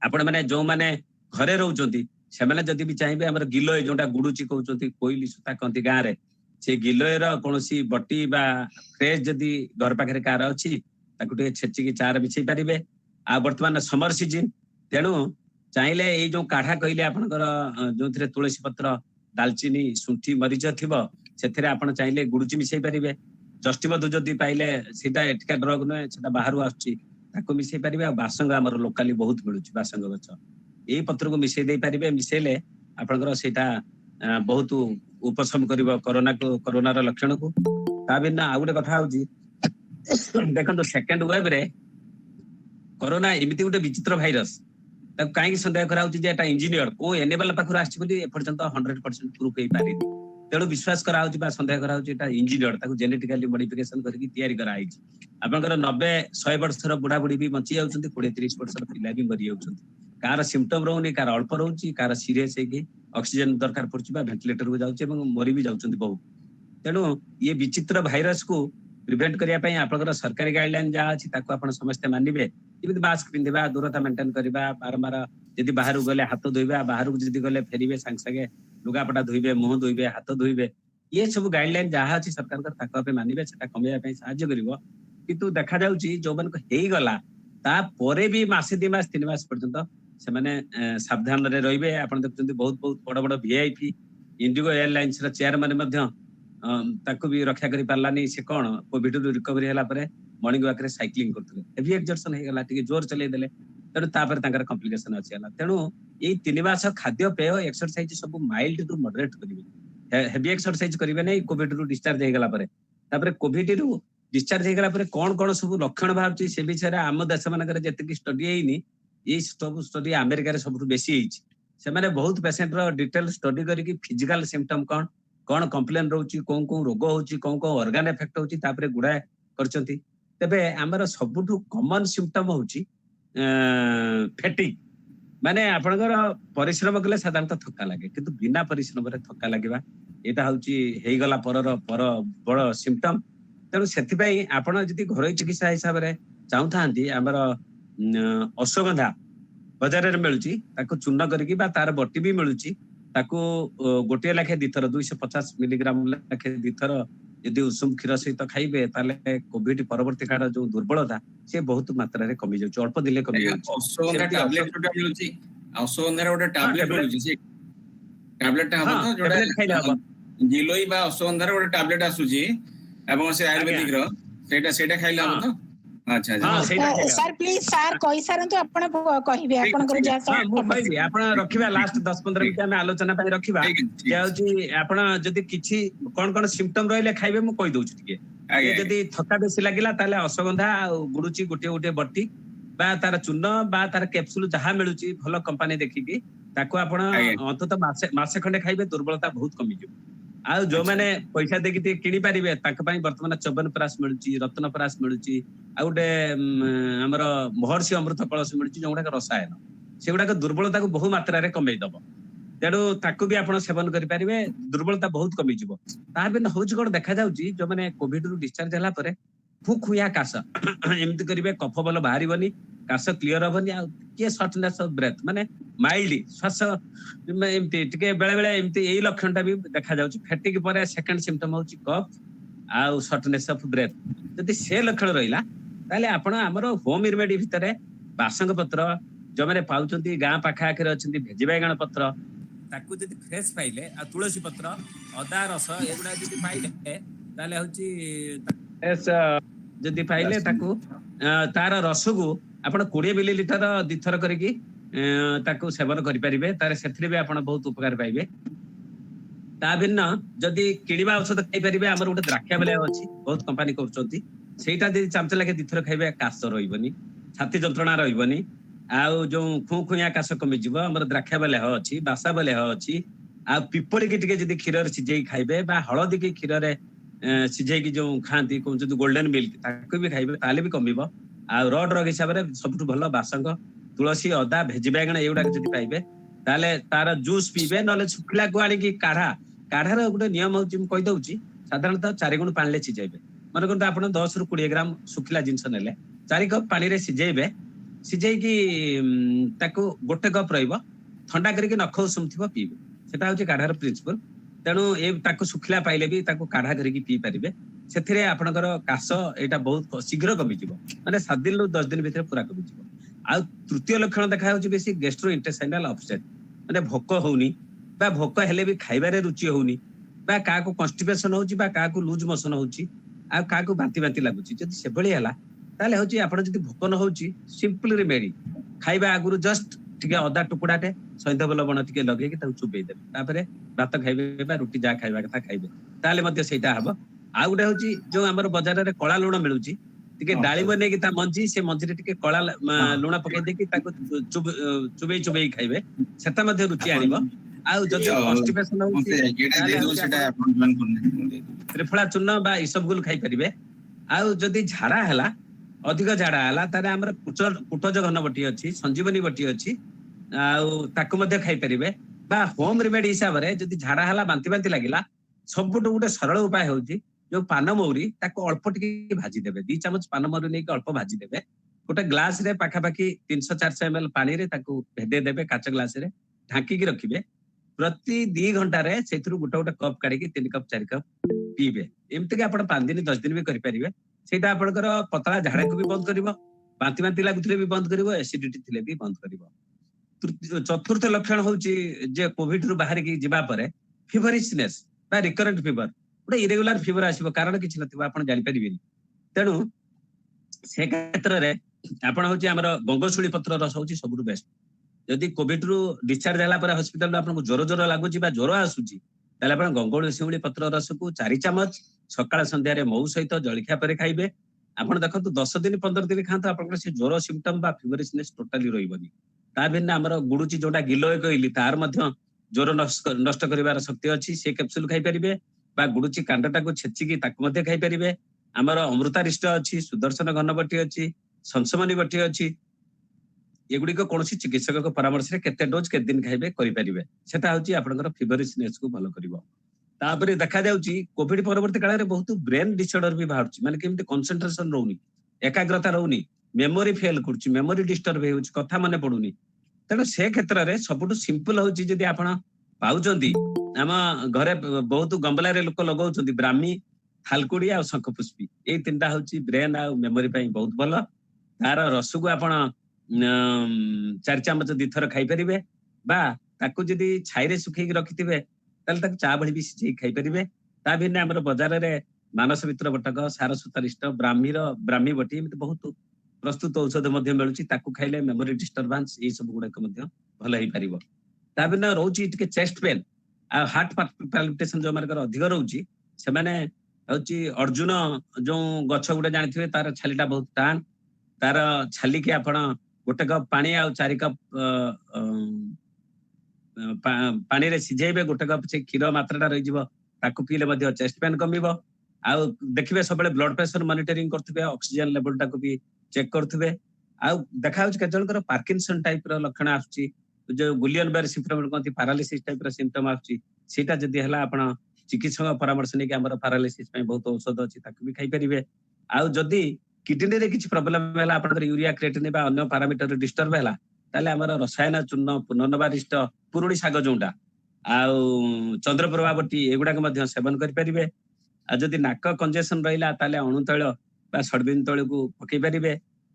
आपण माने जो माने घरे रहउचंती से माने जदि भी चाहिबे हमर गिलोय जोटा गुडुची कहउचंती कोइली सुता कहंती गां रे से गिलोय रो कोनोसी बटी बा फ्रेश जदि घर पाखरे कार अछि ताकु टे छेची की चार बिछै परिबे आ वर्तमान समर सीजन तेणु चाहिले ए जो काढ़ा कहले आपनकर जोथिरे तुलसी पत्र दालचीनी सुंठी मरीच थिबो सेथिरे आपण चाहिले गुडुची मिसै परिबे जस्टी मधु जदि पाइले सेटा एटका ड्रग न सेटा बाहरु आछि ताको मिसै परिबे आ बासंग हमर लोकली बहुत मिलुची बासंग गछ एई पत्र को मिसै देई परिबे मिसैले आपनकर सेटा बहुत उपशम करिवो कोरोना रो लक्षण को ता बिना आ गुटे कथा होची देखंतो सेकंड वेव रे कोरोना एमिति गुटे विचित्र भाइरस ताको काई संदेह करा होची जे एटा इंजीनियर को एनेबल पाखर आछि बोली एपर्यंत 100% प्रूफ हेई पारि तेणु विश्वास करा होची बा संदेह करा होची एटा इंजीनियर ताको जेनेटिकली मॉडिफिकेशन करके तयारी करा आइछि आपनकर 90-100 वर्षर बुढ़ा बुढ़ी भी बंची जाउछंती 20-30 वर्षर पिला भी मरि जाउछंती कार सिम्पटम रहउनी कार अल्प रहउची कार सीरियस हे कि ऑक्सीजन दरकार पड़छि बा वेंटिलेटर को जाउछि एवं मरि भी जाउछंती बहुत तेणु ये विचित्र भाइरस को प्रिवेंट करिया पई आपनकर सरकारी गाइडलाइन जा अछि ताको आपण समस्त मानिबे जेमिति मास्क पिंधिबा दूरता मेंटेन करिबा बारंबार यदि बाहर गले हाथ धोइबा बाहर जदि गले फेरिबे संग संगे लुगापटा धोइबे मुंह धोइबे हाथ धोइबे ये सब गाइडलाइन जहाँ अछि सरकार कर ताको पे मानिबे सेटा कमेया पई सहाय्य करिवो किंतु देखा जाउछि जो मन को हेई गला ता परे भी मासे 2 मास 3 मास पर्यंत से माने सावधान रे रहिबे आपण देखुछंती बहुत बहुत बड़ बड़ वीआईपी इंडिगो एयरलाइंस रा चेयरमैन मध्य ताको भी रक्षा करि पारलानी से कोन कोविड रु रिकवरी हला परे मॉर्निंग वॉक रे साइक्लिंग करथले हेवी एक्सर्शन हे गला टिके जोर चले देले तेणु तापर तांकर कॉम्प्लिकेशन अछि हला तेणु ए 3 मास खाद्य पेय एक्सरसाइज सब माइल्ड टू मॉडरेट करिवे हेवी एक्सरसाइज करिवे नै कोविड रु डिस्चार्ज हे गला परे तापर कोविड रु डिस्चार्ज ହେଇଗଲା ପରେ କଣ ସବୁ ଲକ୍ଷଣ ବାହାରୁଛି ସେ ବିଷୟରେ ଆମ ଦେଶ ମାନଙ୍କରେ ଯେତିକି ଷ୍ଟଡି ହେଇନି ଏଇ ସବୁ ଷ୍ଟଡି ଆମେରିକାରେ ସବୁଠୁ ବେଶୀ ହେଇଛି ସେମାନେ ବହୁତ ପେସେଣ୍ଟ ର ଡିଟେଲ ଷ୍ଟଡି କରିକି ଫିଜିକାଲ ସିମ୍ପଟମ କଣ କମ୍ପ୍ଲେନ ରହୁଛି କୋଉ ରୋଗ ହଉଛି କୋଉ ଅର୍ଗାନ ଏଫେକ୍ଟ ହଉଛି ତାପରେ ଗୁଡାଏ କରିଛନ୍ତି ତେବେ ଆମର ସବୁଠୁ କମନ ସିମ୍ପଟମ ହଉଛି ଫେଟିକ ମାନେ ଆପଣଙ୍କର ପରିଶ୍ରମ କଲେ ସାଧାରଣତଃ ଥକା ଲାଗେ କିନ୍ତୁ ବିନା ପରିଶ୍ରମରେ ଥକା ଲାଗିବା ଏଇଟା ହଉଛି ହେଇଗଲା ପର ବଡ ସିମ୍ପଟମ ତେଣୁ ସେଥିପାଇଁ ଆପଣ ଯଦି ଘରୋଇ ଚିକିତ୍ସା ହିସାବରେ ଚାହୁଁଥାନ୍ତି ଆମର ଅଶ୍ୱଗନ୍ଧା ବଜାରରେ ମିଳୁଛି ତାକୁ ଚୂର୍ଣ୍ଣ କରିକି ବା ତାର ବଟି ବି ମିଳୁଛି ତାକୁ ଗୋଟିଏ ଲେଖେ ଦିଥର 250 ମିଲିଗ୍ରାମ ଲେଖେ ଦିଥର ଯଦି ଉଷୁମ କ୍ଷୀର ସହିତ ଖାଇବେ ତାହେଲେ କୋଭିଡ ପରବର୍ତ୍ତୀ କାଳର ଯୋଉ ଦୁର୍ବଳତା ସେ ବହୁତ ମାତ୍ରାରେ କମି ଯାଉଛି ଅଳ୍ପ ଦିନେ କମି ଯାଉଛି ଅଶ୍ୱଗନ୍ଧା ଟ୍ୟାବଲେଟ ଯୋଉଟା ମିଳୁଛି ଅଶ୍ୱଗନ୍ଧାର ଗୋଟେ ଟ୍ୟାବଲେଟ ମିଳୁଛି ସେ ଟ୍ୟାବଲେଟଟା ହବ ତ ଯୋଉଟା ଗିଲୋଇ ବା ଅଶ୍ୱଗନ୍ଧାର ଗୋଟେ ଟ୍ୟାବଲେଟ ଆସୁଛି ଏବଂ ସେ ଆୟୁର୍ବେଦିକ ର ସେଇଟା ଖାଇଲେ ହବ ତ ଆଚ୍ଛା ସାର୍ ପ୍ଲିଜ ସାର୍ କହିସାରନ୍ତୁ ଆପଣ କହିବେ ଆପଣଙ୍କର ଯାହା ମୁଁ କହିବି ଆପଣ ରଖିବା ଲାଷ୍ଟ 10-15 ମିନିଟ୍ ଆମେ ଆଲୋଚନା ପାଇଁ ରଖିବା ଯେ ହଉଛି ଆପଣ ଯଦି କିଛି କଣ ସିମ୍ପଟମ ରହିଲେ ଖାଇବେ ମୁଁ କହିଦଉଛି ଟିକେ ଯଦି ଥକା ବେଶୀ ଲାଗିଲା ତାହେଲେ ଅଶ୍ୱଗନ୍ଧା ଆଉ ଗୁଡୁଚି ଗୋଟିଏ ବଟି ବା ତାର ଚୂର୍ଣ୍ଣ ବା ତାର କ୍ୟାପସୁଲ ଯାହା ମିଳୁଛି ଭଲ କମ୍ପାନୀ ଦେଖିକି ତାକୁ ଆପଣ ଅନ୍ତତଃ ମାସେ ଖଣ୍ଡେ ଖାଇବେ ଦୁର୍ବଳତା ବହୁତ କମିଯିବ ଆଉ ଯୋଉମାନେ ପଇସା ଦେଇକି ଟିକେ କିଣି ପାରିବେ ତାଙ୍କ ପାଇଁ ବର୍ତ୍ତମାନ ଚବନ ପ୍ରାସ ମିଳୁଛି ରତ୍ନ ପ୍ରାସ ମିଳୁଛି ଆଉ ଗୋଟେ ଆମର ମହର୍ଷି ଅମୃତ କଳସ ମିଳୁଛି ଯୋଉଗୁଡାକ ରସାୟନ ସେଗୁଡାକ ଦୁର୍ବଳତାକୁ ବହୁ ମାତ୍ରାରେ କମେଇ ଦବ ତେଣୁ ତାକୁ ବି ଆପଣ ସେବନ କରିପାରିବେ ଦୁର୍ବଳତା ବହୁତ କମିଯିବ ତାହା ବି ହଉଛି କଣ ଦେଖାଯାଉଛି ଯୋଉମାନେ କୋଭିଡ ରୁ ଡିସଚାର୍ଜ ହେଲା ପରେ ଫୁଖୁୟା କାଶ ଏମିତି କରିବେ କଫ ଭଲ ବାହାରିବନି କାଶ କ୍ଲିୟର ହବନି ଆଉ ଟିକେ ସର୍ଟନେସ୍ ଅଫ ବ୍ରେଥ ମାନେ ମାଇଲ୍ଡ ଶ୍ୱାସ ଏମିତି ଟିକେ ବେଳେ ବେଳେ ଏମିତି ଏଇ ଲକ୍ଷଣଟା ବି ଦେଖାଯାଉଛି ଫେଟିକି ପରେ ସେକେଣ୍ଡ ସିମ୍ପଟମ ହଉଛି କଫ ଆଉ ସର୍ଟନେସ୍ ଅଫ ବ୍ରେଥ ଯଦି ସେ ଲକ୍ଷଣ ରହିଲା ତାହେଲେ ଆପଣ ଆମର ହୋମ ରେମେଡି ଭିତରେ ବାସଙ୍ଗ ପତ୍ର ଯୋଉମାନେ ପାଉଛନ୍ତି ଗାଁ ପାଖାପାଖିରେ ଅଛନ୍ତି ଭେଜି ବାଇଗଣ ପତ୍ର ତାକୁ ଯଦି ଫ୍ରେଶ ପାଇଲେ ଆଉ ତୁଳସୀ ପତ୍ର ଅଦା ରସ ଏଗୁଡା ଯଦି ପାଇଲେ ତାହେଲେ ହଉଛି ଯଦି ପାଇଲେ ତାକୁ ତାର ରସକୁ ଆପଣ 20 ମିଲିଲିଟର ଦିଥର କରିକି ତାକୁ ସେବନ କରିପାରିବେ ତାର ସେଥିରେ ବି ଆପଣ ବହୁତ ଉପକାର ପାଇବେ ତା ଭିନ୍ନ ଯଦି କିଣିବା ଔଷଧ ଖାଇପାରିବେ ଆମର ଗୋଟେ ଦ୍ରାକ୍ଷା ବେଲା ଅଛି ବହୁତ କମ୍ପାନୀ କରୁଛନ୍ତି ସେଇଟା ଯଦି ଚାମଚ ଲେଖେ ଦିଥର ଖାଇବେ କାଶ ରହିବନି ଛାତି ଯନ୍ତ୍ରଣା ରହିବନି ଆଉ ଯୋଉ ଖୁଁଖୁଇଆ କାଶ କମିଯିବ ଆମର ଦ୍ରାକ୍ଷା ବେଲେହ ଅଛି ବାସା ବେଲେହ ଅଛି ଆଉ ପିପଳିକି ଟିକେ ଯଦି କ୍ଷୀରରେ ସିଝେଇକି ଖାଇବେ ବା ହଳଦୀକି କ୍ଷୀରରେ ସିଝେଇକି ଯୋଉ ଖାଆନ୍ତି କହୁଛନ୍ତି ଗୋଲ୍ଡେନ ମିଲ୍କ ତାକୁ ବି ଖାଇବେ ତାହେଲେ ବି କମିବ ଆଉ ର ଡ୍ରଗ ହିସାବରେ ସବୁଠୁ ଭଲ ବାସଙ୍ଗ ତୁଳସୀ ଅଦା ଭେଜି ବାଇଗଣ ଏଗୁଡାକ ଯଦି ପାଇବେ ତାହେଲେ ତାର ଜୁସ୍ ପିଇବେ ନହେଲେ ଶୁଖିଲାକୁ ଆଣିକି କାଢାର ଗୋଟେ ନିୟମ ହଉଛି ମୁଁ କହିଦଉଛି ସାଧାରଣତଃ 4 ଗୁଣ ପାଣିରେ ସିଝେଇବେ ମନେ କରନ୍ତୁ ଆପଣ 10 ରୁ 20 ଗ୍ରାମ ଶୁଖିଲା ଜିନିଷ ନେଲେ 4 କପ୍ ପାଣିରେ ସିଝେଇବେ ସିଝେଇକି ତାକୁ ଗୋଟେ କପ୍ ରହିବ ଥଣ୍ଡା କରିକି ନଖ ଉଷୁମ ଥିବ ପିଇବେ ସେଟା ହଉଛି କାଢାର ପ୍ରିନ୍ସିପଲ ତେଣୁ ତାକୁ ଶୁଖିଲା ପାଇଲେ ବି ତାକୁ କାଢା କରିକି ପିଇ ପାରିବେ ସେଥିରେ ଆପଣଙ୍କର କାଶ ଏଇଟା ବହୁତ ଶୀଘ୍ର କମିଯିବ ମାନେ 7 ଦିନରୁ 10 ଦିନ ଭିତରେ ପୁରା କମିଯିବ ଆଉ ତୃତୀୟ ଲକ୍ଷଣ ଦେଖା ଯାଉଛି ବେଶୀ ଗ୍ୟାଷ୍ଟ୍ରୋ ଇଣ୍ଟେଷ୍ଟାଇନାଲ ଅପସେଟ ମାନେ ଭୋକ ହଉନି ବା ଭୋକ ହେଲେ ବି ଖାଇବାରେ ରୁଚି ହଉନି ବା କାହାକୁ କନଷ୍ଟିପେସନ ହଉଛି ବା କାହାକୁ ଲୁଜ ମୋସନ ହଉଛି ଆଉ କାହାକୁ ବାନ୍ତି ଲାଗୁଛି ଯଦି ସେଭଳି ହେଲା ତାହେଲେ ହଉଛି ଆପଣ ଯଦି ଭୋକ ନ ହଉଛି ସିମ୍ପଲ ରିମେଡି ଖାଇବା ଆଗରୁ ଜଷ୍ଟ ଟିକେ ଅଦା ଟୁକୁଡାଟେ ସୈନ୍ଧବ ଲବଣ ଟିକେ ଲଗେଇକି ତାକୁ ଚୁବେଇ ଦେବେ ତାପରେ ଭାତ ଖାଇବେ ବା ରୁଟି ଯାହା ଖାଇବା କଥା ଖାଇବେ ତାହେଲେ ମଧ୍ୟ ସେଇଟା ହବ ଆଉ ଗୋଟେ ହଉଛି ଯୋଉ ଆମର ବଜାରରେ କଳା ଲୁଣ ମିଳୁଛି ଟିକେ ଡାଳିମ୍ବ ନେଇକି ତା ମଞ୍ଜି ସେ ମଞ୍ଜିରେ ଟିକେ କଳା ଲୁଣ ପକେଇ ଦେଇକି ତାକୁ ଚୁବେଇ ଖାଇବେ ସେଟା ମଧ୍ୟ ରୁଚି ଆଣିବ ଆଉ ଯଦି କନଷ୍ଟିପେସନ ହଉଛି ତ୍ରିଫଳା ଚୂର୍ଣ୍ଣ ବା ଇସବଗୁଲ ଖାଇପାରିବେ ଆଉ ଯଦି ଝାଡା ହେଲା ଅଧିକ ଝାଡା ହେଲା ତାହେଲେ ଆମର କୁଟଜ ଘନ ବଟି ଅଛି ସଞ୍ଜୀବନୀ ବଟି ଅଛି ଆଉ ତାକୁ ମଧ୍ୟ ଖାଇପାରିବେ ବା ହୋମ ରେମେଡି ହିସାବରେ ଯଦି ଝାଡା ହେଲା ବାନ୍ତି ଲାଗିଲା ସବୁଠୁ ଗୋଟେ ସରଳ ଉପାୟ ହଉଛି ଯୋଉ ପାନମହୁରି ତାକୁ ଅଳ୍ପ ଟିକେ ଭାଜିଦେବେ 2 ଚାମଚ ପାନମହୁରି ନେଇକି ଅଳ୍ପ ଭାଜିଦେବେ ଗୋଟେ ଗ୍ଲାସ ରେ ପାଖାପାଖି 300-400 ml ପାଣିରେ ତାକୁ ଭେଦେଇ ଦେବେ କାଚ ଗ୍ଲାସ ରେ ଢାଙ୍କିକି ରଖିବେ ପ୍ରତି 2 ଘଣ୍ଟାରେ ସେଥିରୁ ଗୋଟେ କପ୍ କାଢିକି 3 କପ୍ 4 କପ୍ ପିଇବେ ଏମିତିକି ଆପଣ 5 ଦିନ 10 ଦିନ ବି କରିପାରିବେ ସେଇଟା ଆପଣଙ୍କର ପତଳା ଝାଡାକୁ ବି ବନ୍ଦ କରିବ ବାନ୍ତି ଲାଗୁଥିଲେ ବି ବନ୍ଦ କରିବ ଏସିଡିଟି ଥିଲେ ବି ବନ୍ଦ କରିବ ଚତୁର୍ଥ ଲକ୍ଷଣ ହଉଛି ଯେ କୋଭିଡ ରୁ ବାହାରିକି ଯିବା ପରେ ଫିଭରିଶନେସ୍ ବା ରିକରେଣ୍ଟ ଫିଭର ଗୋଟେ ଇରେଗୁଲାର ଫିଭର ଆସିବ କାରଣ କିଛି ନଥିବ ଆପଣ ଜାଣିପାରିବେନି ତେଣୁ ସେ କ୍ଷେତ୍ରରେ ଆପଣ ହଉଛି ଆମର ଗଙ୍ଗଶୂଳୀ ପତ୍ର ରସ ହଉଛି ସବୁଠୁ ବେଷ୍ଟ ଯଦି କୋଭିଡ ରୁ ଡିସଚାର୍ଜ ହେଲା ପରେ ହସ୍ପିଟାଲରେ ଆପଣଙ୍କୁ ଜ୍ୱର ଲାଗୁଛି ବା ଜ୍ୱର ଆସୁଛି ତାହେଲେ ଆପଣ ଗଙ୍ଗଶୂଳୀ ପତ୍ର ରସକୁ 4 ଚାମଚ सकाळ संध्यारे मऊ सहित जलखिया पर खाइबे आपण देखंतु 10 दिन 15 दिन खांतु आपन से ज्वर सिम्पटम बा फीवरिशनेस टोटली रहिबनी ता बिना हमर गुडुची जोटा गिलोय कहली तार मध्य ज्वर नष्ट करिवार शक्ति अछि से कैप्सूल खाइ परिबे बा गुडुची कांडटा को छेची की ताक मध्य खाइ परिबे हमर अमृतारिष्ट अछि सुदर्शन घनबटी अछि संसमनी बटी अछि एगुडी को कोनोसी चिकित्सक को परामर्श रे केते डोज के दिन खाइबे करि परिबे सेटा होची आपनकर फीवरिशनेस को भलो करिवो तापरे देखा जाउची कोविड परवर्ती काल रे बहुत ब्रेन डिसऑर्डर भी बाहरची माने केमते कंसंट्रेशन रहउनी एकाग्रता रहउनी मेमोरी फेल करची मेमोरी डिस्टर्ब हेउची कथा माने पडुनी तनो से क्षेत्र रे सबटु सिंपल होची जदी आपण पाउचंदी हम घरे बहुत गमला रे लोक लगाउचंदी ब्राह्मी थालकुड़ी आ शंखपुष्पी ए तीनटा होची ब्रेन आ मेमोरी पई बहुत भलो तार रस को आपण 4 चामच 2 थर खाइ परिबे बा ताकू जदी छाई रे सुखै के रखिथिबे ताले ताक चा भଳି भी सिझै खाइ परिबे ता बिना हमर बाजार रे मानस मित्र बटक सारस्वतारिष्ट ब्राह्मी बटी एमते बहुत प्रस्तुत औषध मध्य मिलुची ताकू खाइले मेमोरी डिस्टर्बेंस ए सब गुडा को मध्य भल हेइ परिबो ता बिना रहउची टिके चेस्ट पेन आ हार्ट पैल्पिटेशन जो मारकर अधिक रहउची से माने होची अर्जुन जो गछ गुडा जानिथिबे तार छालीटा बहुत टान तार छाली के आपण गोटे कप पानी आ 4 कप पानी रे सिझेबे गोटे कप से क्षीर मात्राटा रहि जिवो ताकू पीले मध्य चेस्ट पेन कमिबो आ देखिबे सबले ब्लड प्रेशर मॉनिटरिंग करथिबे ऑक्सीजन लेवल टाको भी चेक करथिबे आ देखा होछ केजनकर पार्किंसन टाइप रो लक्षण आछी जो गुलियन बेर सिम्पटम कोंती पैरालिसिस टाइप रो सिम्पटम आछी सेटा जदी हला आपण चिकित्सक परामर्श नै कि हमर पैरालिसिस पई बहुत औषध अछि ताकू भी खाइ परिबे आ जदी किडनी रे किछ प्रॉब्लम हला आपण यूरिया क्रिएटिनिन बा अन्य पैरामीटर डिस्टर्ब हला ताले हमर रसायन चूर्ण पुनर्नवारिष्ट पुरुणी साग जोंडा आ चंद्रप्रभा बटी एगुडा के मध्य सेवन करि परिबे आ जदी नाक कंजेशन रहिला ताले अणुतैल बा सडबिन तैल को पकई परिबे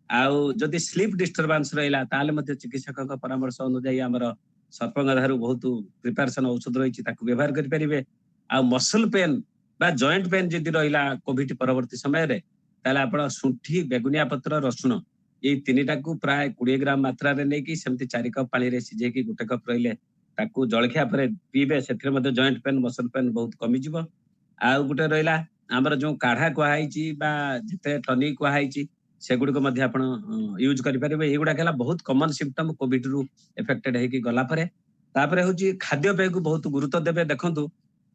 आ जदी स्लीप डिस्टर्बेंस रहिला ताले मध्य चिकित्सक का परामर्श अनुसार हमर सर्पंगधारु बहुत प्रिपरेशन औषध रहिछि ताकू व्यवहार करि परिबे आ मसल पेन बा जॉइंट पेन जदी रहिला कोविड परवर्ती समय रे ताले आपण सुंठी बेगुनिया पत्र रसुण ए तीनटा को प्राय 20 ग्राम मात्रा रे नै कि सेमति 4 कप पानी रे सिझे कि गोटे कप रहिले ताकू जळखिया परे पीबे सेथरे मध्ये जॉइंट पेन मसल पेन बहुत कमी जिवो आ गोटे रहिला हमर जो काढ़ा को हाइची बा जते टनिक को हाइची सेगुडी को मध्ये आपण यूज करि परिबे एगुडा केला बहुत कॉमन सिम्पटम कोविड रु इफेक्टेड हे कि गला परे तापरे होची खाद्य पेय को बहुत गुरुत्व देबे देखंतु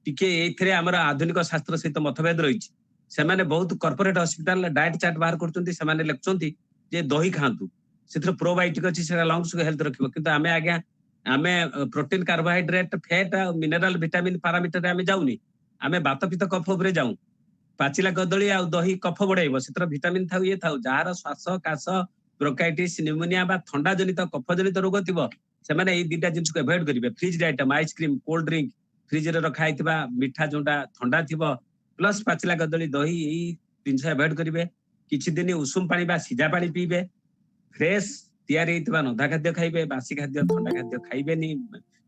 टिके एथरे हमर आधुनिक शास्त्र सहित मतभेद रहिची से माने बहुत कॉर्पोरेट हॉस्पिटल डाइट चार्ट बाहर करचंती से माने लेखचंती जे दही खांतु सेथरे प्रोबायोटिक अछि से लंग्स को हेल्थ रखिबो किंतु आमे आज्ञा आमे प्रोटीन कार्बोहाइड्रेट फैट आ मिनरल विटामिन पैरामीटर आमे जाउनी आमे बात पित्त कफ उपरे जाऊ पाचिला कदली आ दही कफ बढाइबो सेथरे विटामिन थाउ ये थाउ जार श्वास कास ब्रोंकाइटिस निमोनिया बा ठंडा जनित कफ जनित रोग थिबो से माने ए दिटा जिंस को अवॉइड करिवे fridge item ice cream cold drink fridge रे रखा आइतबा मिठा जोंडा ठंडा थिबो प्लस पाचिला कदली दही ए जिंस अवॉइड करिवे किछि दिन उषुम पानी बा सिजा पानी पीबे फ्रेश तैयारी हेतबा नोधा खाद्य खाइबे बासी खाद्य ठंडा खाद्य खाइबेनी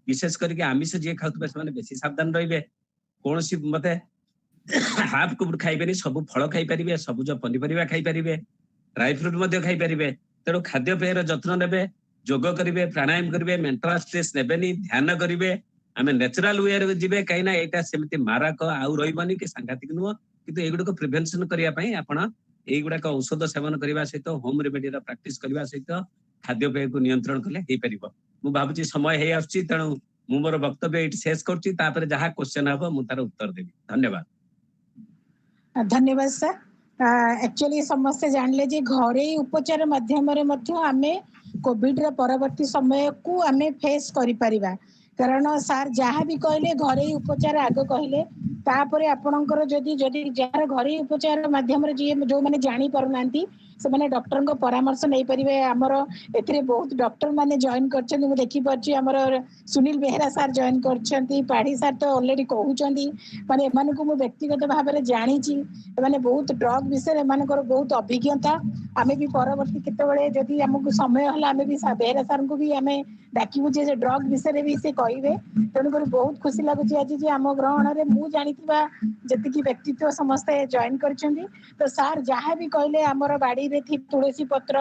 विशेष करके आमिष जे खाउतबे से माने बेसी सावधान रहिबे कोनोसी मते हाफ कुब खाइबेनी सब फल खाइ परिबे सबुज पनिपरिबा खाइ परिबे ड्राई फ्रूट मध्ये खाइ परिबे तेरो खाद्य पेयर जत्न नेबे जोग करिबे प्राणायाम करिबे मेंटल स्ट्रेस नेबेनी ध्यान करिबे आमे नेचुरल वे रे जिबे काइना एटा सेमति माराक आउ रहिबनी कि सांघातिक नुह किंतु एगुडा को प्रिवेंशन करिया पई आपण एगुडा को औषध सेवन करिवा सहित होम रेमेडी रा प्रैक्टिस करिवा सहित खाद्य पेय को नियंत्रण कले हे परिबो मु भाबुची समय हे आछी तणु मु मोर वक्तव्य इट शेष करची तापर जहा क्वेश्चन हबो मु तार उत्तर देबी धन्यवाद धन्यवाद सर एक्चुअली समस्त जानले जे घरे उपचार माध्यम रे मध्य आमे कोविड रे परवर्ती समय को आमे फेस करि परिबा कारण सर जहाँ भी कहले घरे उपचार आग कहले तापरे आपणकर जदि जदि जार घरे उपचार माध्यम रे जे जो माने जानि परनांती से माने डॉक्टर को परामर्श नै परिबे हमर एथरे बहुत डॉक्टर माने जॉइन करछन मु देखि परछि हमर सुनील बेहरा सर जॉइन करछंती पाढ़ी सर तो ऑलरेडी कहउछंती माने एमान को मु व्यक्तिगत भाव रे जानि छि माने बहुत ड्रग विषय एमानकर बहुत अभिज्ञता आमे भी परवर्ती केते बेले जदि हमकु समय हला आमे भी बेहरा सर को भी आमे डाकिबु जे ड्रग विषय भी से कहिबे तेनु कर बहुत खुशी लागु छि आज जे हम ग्रहण रे मु जानिथिबा जति व्यक्तित्व समस्त जॉइन करछंती तो सर जहाँ भी कहले हमर बाड़ी रे थी तुलसी पत्र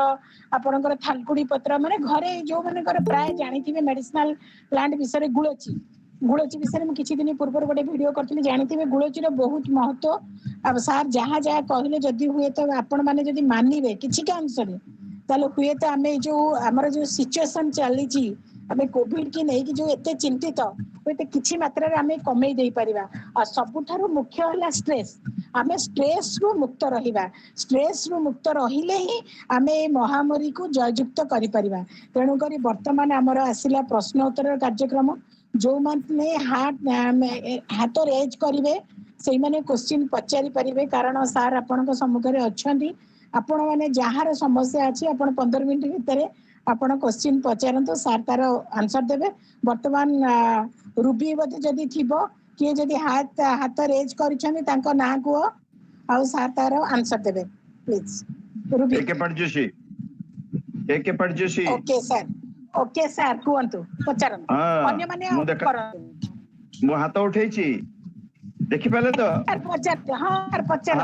आपनकर थालकुड़ी पत्र माने घरे जो माने प्राय जानिथिबे मेडिसिनल प्लांट विषय गुळची गुड़ोची विषय में किसी दिन पूर्व गोटे वीडियो करथिले जानिथिबे गुड़ोची रो बहुत महत्व अब सार जहाँ जहाँ कहले जदि हुए तो आपण माने जदि मानिबे किछि का अंश रे ताले हुए तो आमे जो हमर जो सिचुएशन चली छी आमे कोविड की नहीं कि जो एते चिंतित हुए तो किछि मात्रा रे आमे कमै देई परिबा आ सबुठारो मुख्य होला स्ट्रेस आमे स्ट्रेस रु मुक्त रहिबा स्ट्रेस रु मुक्त रहिले ही आमे महामारी को जययुक्त करि परिबा तेणु करी वर्तमान हमर आसिला प्रश्न उत्तर कार्यक्रम जो माने हाथ रेज करिवे से माने क्वेश्चन पचारि परिबे कारण सार आपन सम्मुख रे अछंती आपण माने जहार समस्या अछि आपण 15 मिनिट भितर आपण क्वेश्चन पचारंतो सार तार आंसर देबे वर्तमान रूबी बते जदी थिबो कि जदी हाथ रेज करिछनी तांको ना को आ सार तार आंसर देबे प्लीज रूबी एके पट जोशी ओके सर कुहंतु पचारन अन्य माने मो हाथ उठेछि देखि पहले तो पचार हां पचार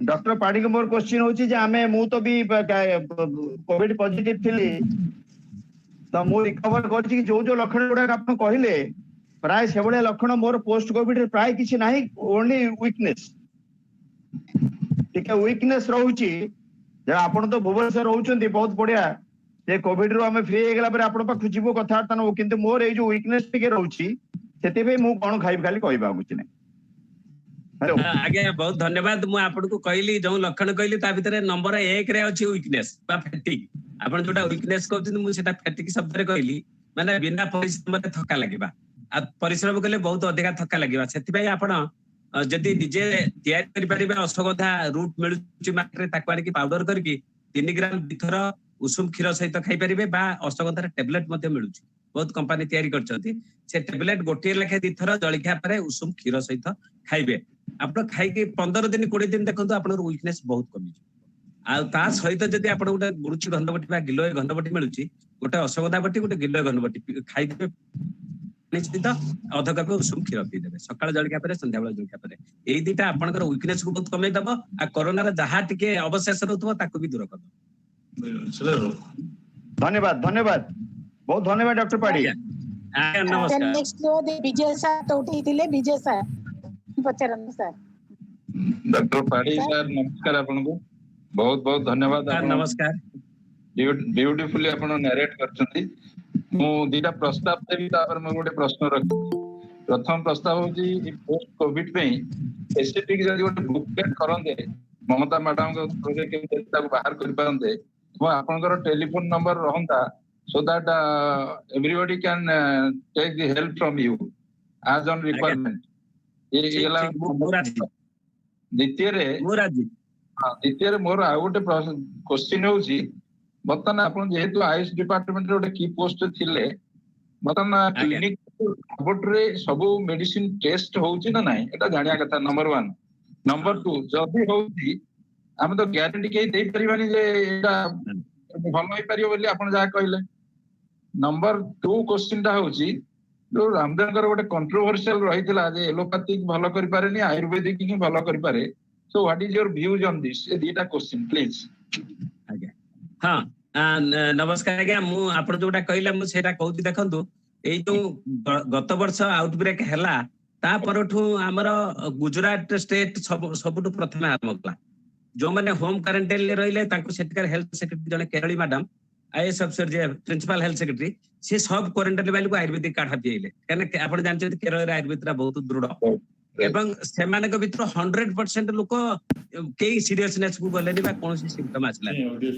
डॉक्टर पाड़ी के मोर क्वेश्चन होछि जे हमें मु तो भी कोविड पॉजिटिव थिली तो मु रिकवर करछि जो जो लक्षण गुडा आपण कहिले प्राय सेबळे लक्षण मोर पोस्ट कोविड रे प्राय किछि नाही ओनली वीकनेस ठीक है वीकनेस रहउछि जे आपण तो भुवनेश्वर रहउछन्ती बहुत बढ़िया जे कोविड रो हमें फ्री हेगला पर आपण पाखु जीवो कथा न किंतु मोर ए जो वीकनेस टिके रहउछि सेते पे मु कोन खाइब खाली कहबा कुछ नै हेलो आगे बहुत धन्यवाद मु आपन को कहली जो लक्षण कहली ता भीतर नंबर 1 रे अछि वीकनेस बा फैटिक आपन जोटा वीकनेस कहउछन मु सेटा फैटिक शब्द रे कहली माने बिना परिश्रम रे थका लागिबा आ परिश्रम कले बहुत अधिक थका लागिबा सेति भाई आपन जदि निजे तैयार करि परिबे अश्वगंधा रूट मिलुची मार्केट रे ताकवारी की पाउडर करके 3 ग्राम दिथर उषुम क्षीर सहित खाई परिबे बा अश्वगंधा टेबलेट मध्ये मिलुची बहुत कंपनी तैयारी करछथि से टेबलेट गोटे लेखे दिथर जळखिया परे उषुम क्षीर सहित खाइबे आपण खाई के 15 दिन 20 दिन देखंतु आपन वीकनेस बहुत कमी आ ता सहित जदि आपण गोटे गुरुची गंधबटी बा गिलोय गंधबटी मिलुची गोटे अश्वगंधा बटी गोटे गिलोय गंधबटी खाई देबे निश्चित अध कप उषुम क्षीर पी देबे सकाळ जळखिया परे संध्या बेला जळखिया परे एई दिटा आपनकर वीकनेस को बहुत कमे दबो आ कोरोना रे जहा टिके अवशेष रहतबो ताकू भी दूर करदो धन्यवाद धन्यवाद बहुत धन्यवाद डॉक्टर पाड़ी नमस्कार नेक्स्ट रो दे विजय सर तो उठैतिले विजय सर पचारन सर डॉक्टर पाड़ी सर नमस्कार आपन को बहुत बहुत धन्यवाद नमस्कार ब्यूटीफुली आपन नरेट करछथि मु दीटा प्रस्ताव देबी तापर म गोटे प्रश्न रखि प्रथम प्रस्ताव होजी पोस्ट कोविड पे स्पेसिफिक जदि गोटे बुकलेट करंदे ममता मैडम को थ्रू के ताको बाहर कर पारंदे तो आपनकर टेलीफोन नंबर रहंता so that everybody can take the help from you as on requirement द्वितीय रे मोर आ गोटे क्वेश्चन होउची बतन आपन जेहेतु आयुष डिपार्टमेंट रे गोटे की पोस्ट थिले बतन क्लिनिक लेबोरेटरी सब मेडिसिन टेस्ट होउची ना नाही एटा जानिया कथा नंबर 1 नंबर 2 जदी होउची हम तो गारंटी के दे परिबानी जे एटा भलो होई परियो बोली आपन जा कहले नंबर 2 क्वेश्चन टा होउची जो रामदेव गोटे कंट्रोवर्शियल रहितला जे एलोपैथिक भलो करि पारेनी आयुर्वेदिक ही भलो करि पारे so what is your views on this a data question please आगे हां नमस्कार आज्ञा मु आपण जोटा कहले मु सेटा कहूती देखंतु एई जो गत वर्ष आउटब्रेक हैला ता परठू हमर गुजरात स्टेट सबटू प्रथम आरंभ कला जो माने होम क्वारंटाइन ले रहिले तांको सेटिकर हेल्थ सेक्रेटरी जने केरली मैडम आईएएस अफसर जे प्रिंसिपल हेल्थ सेक्रेटरी से सब क्वारंटाइन वाले को आयुर्वेदिक कार्ड हटिले कने आपण जानते केरल रे आयुर्वेद बहुत दृढ़ एवं सेमानक भितर 100% लोक के सीरियसनेस को गले बा कोन सिम्पटम आसला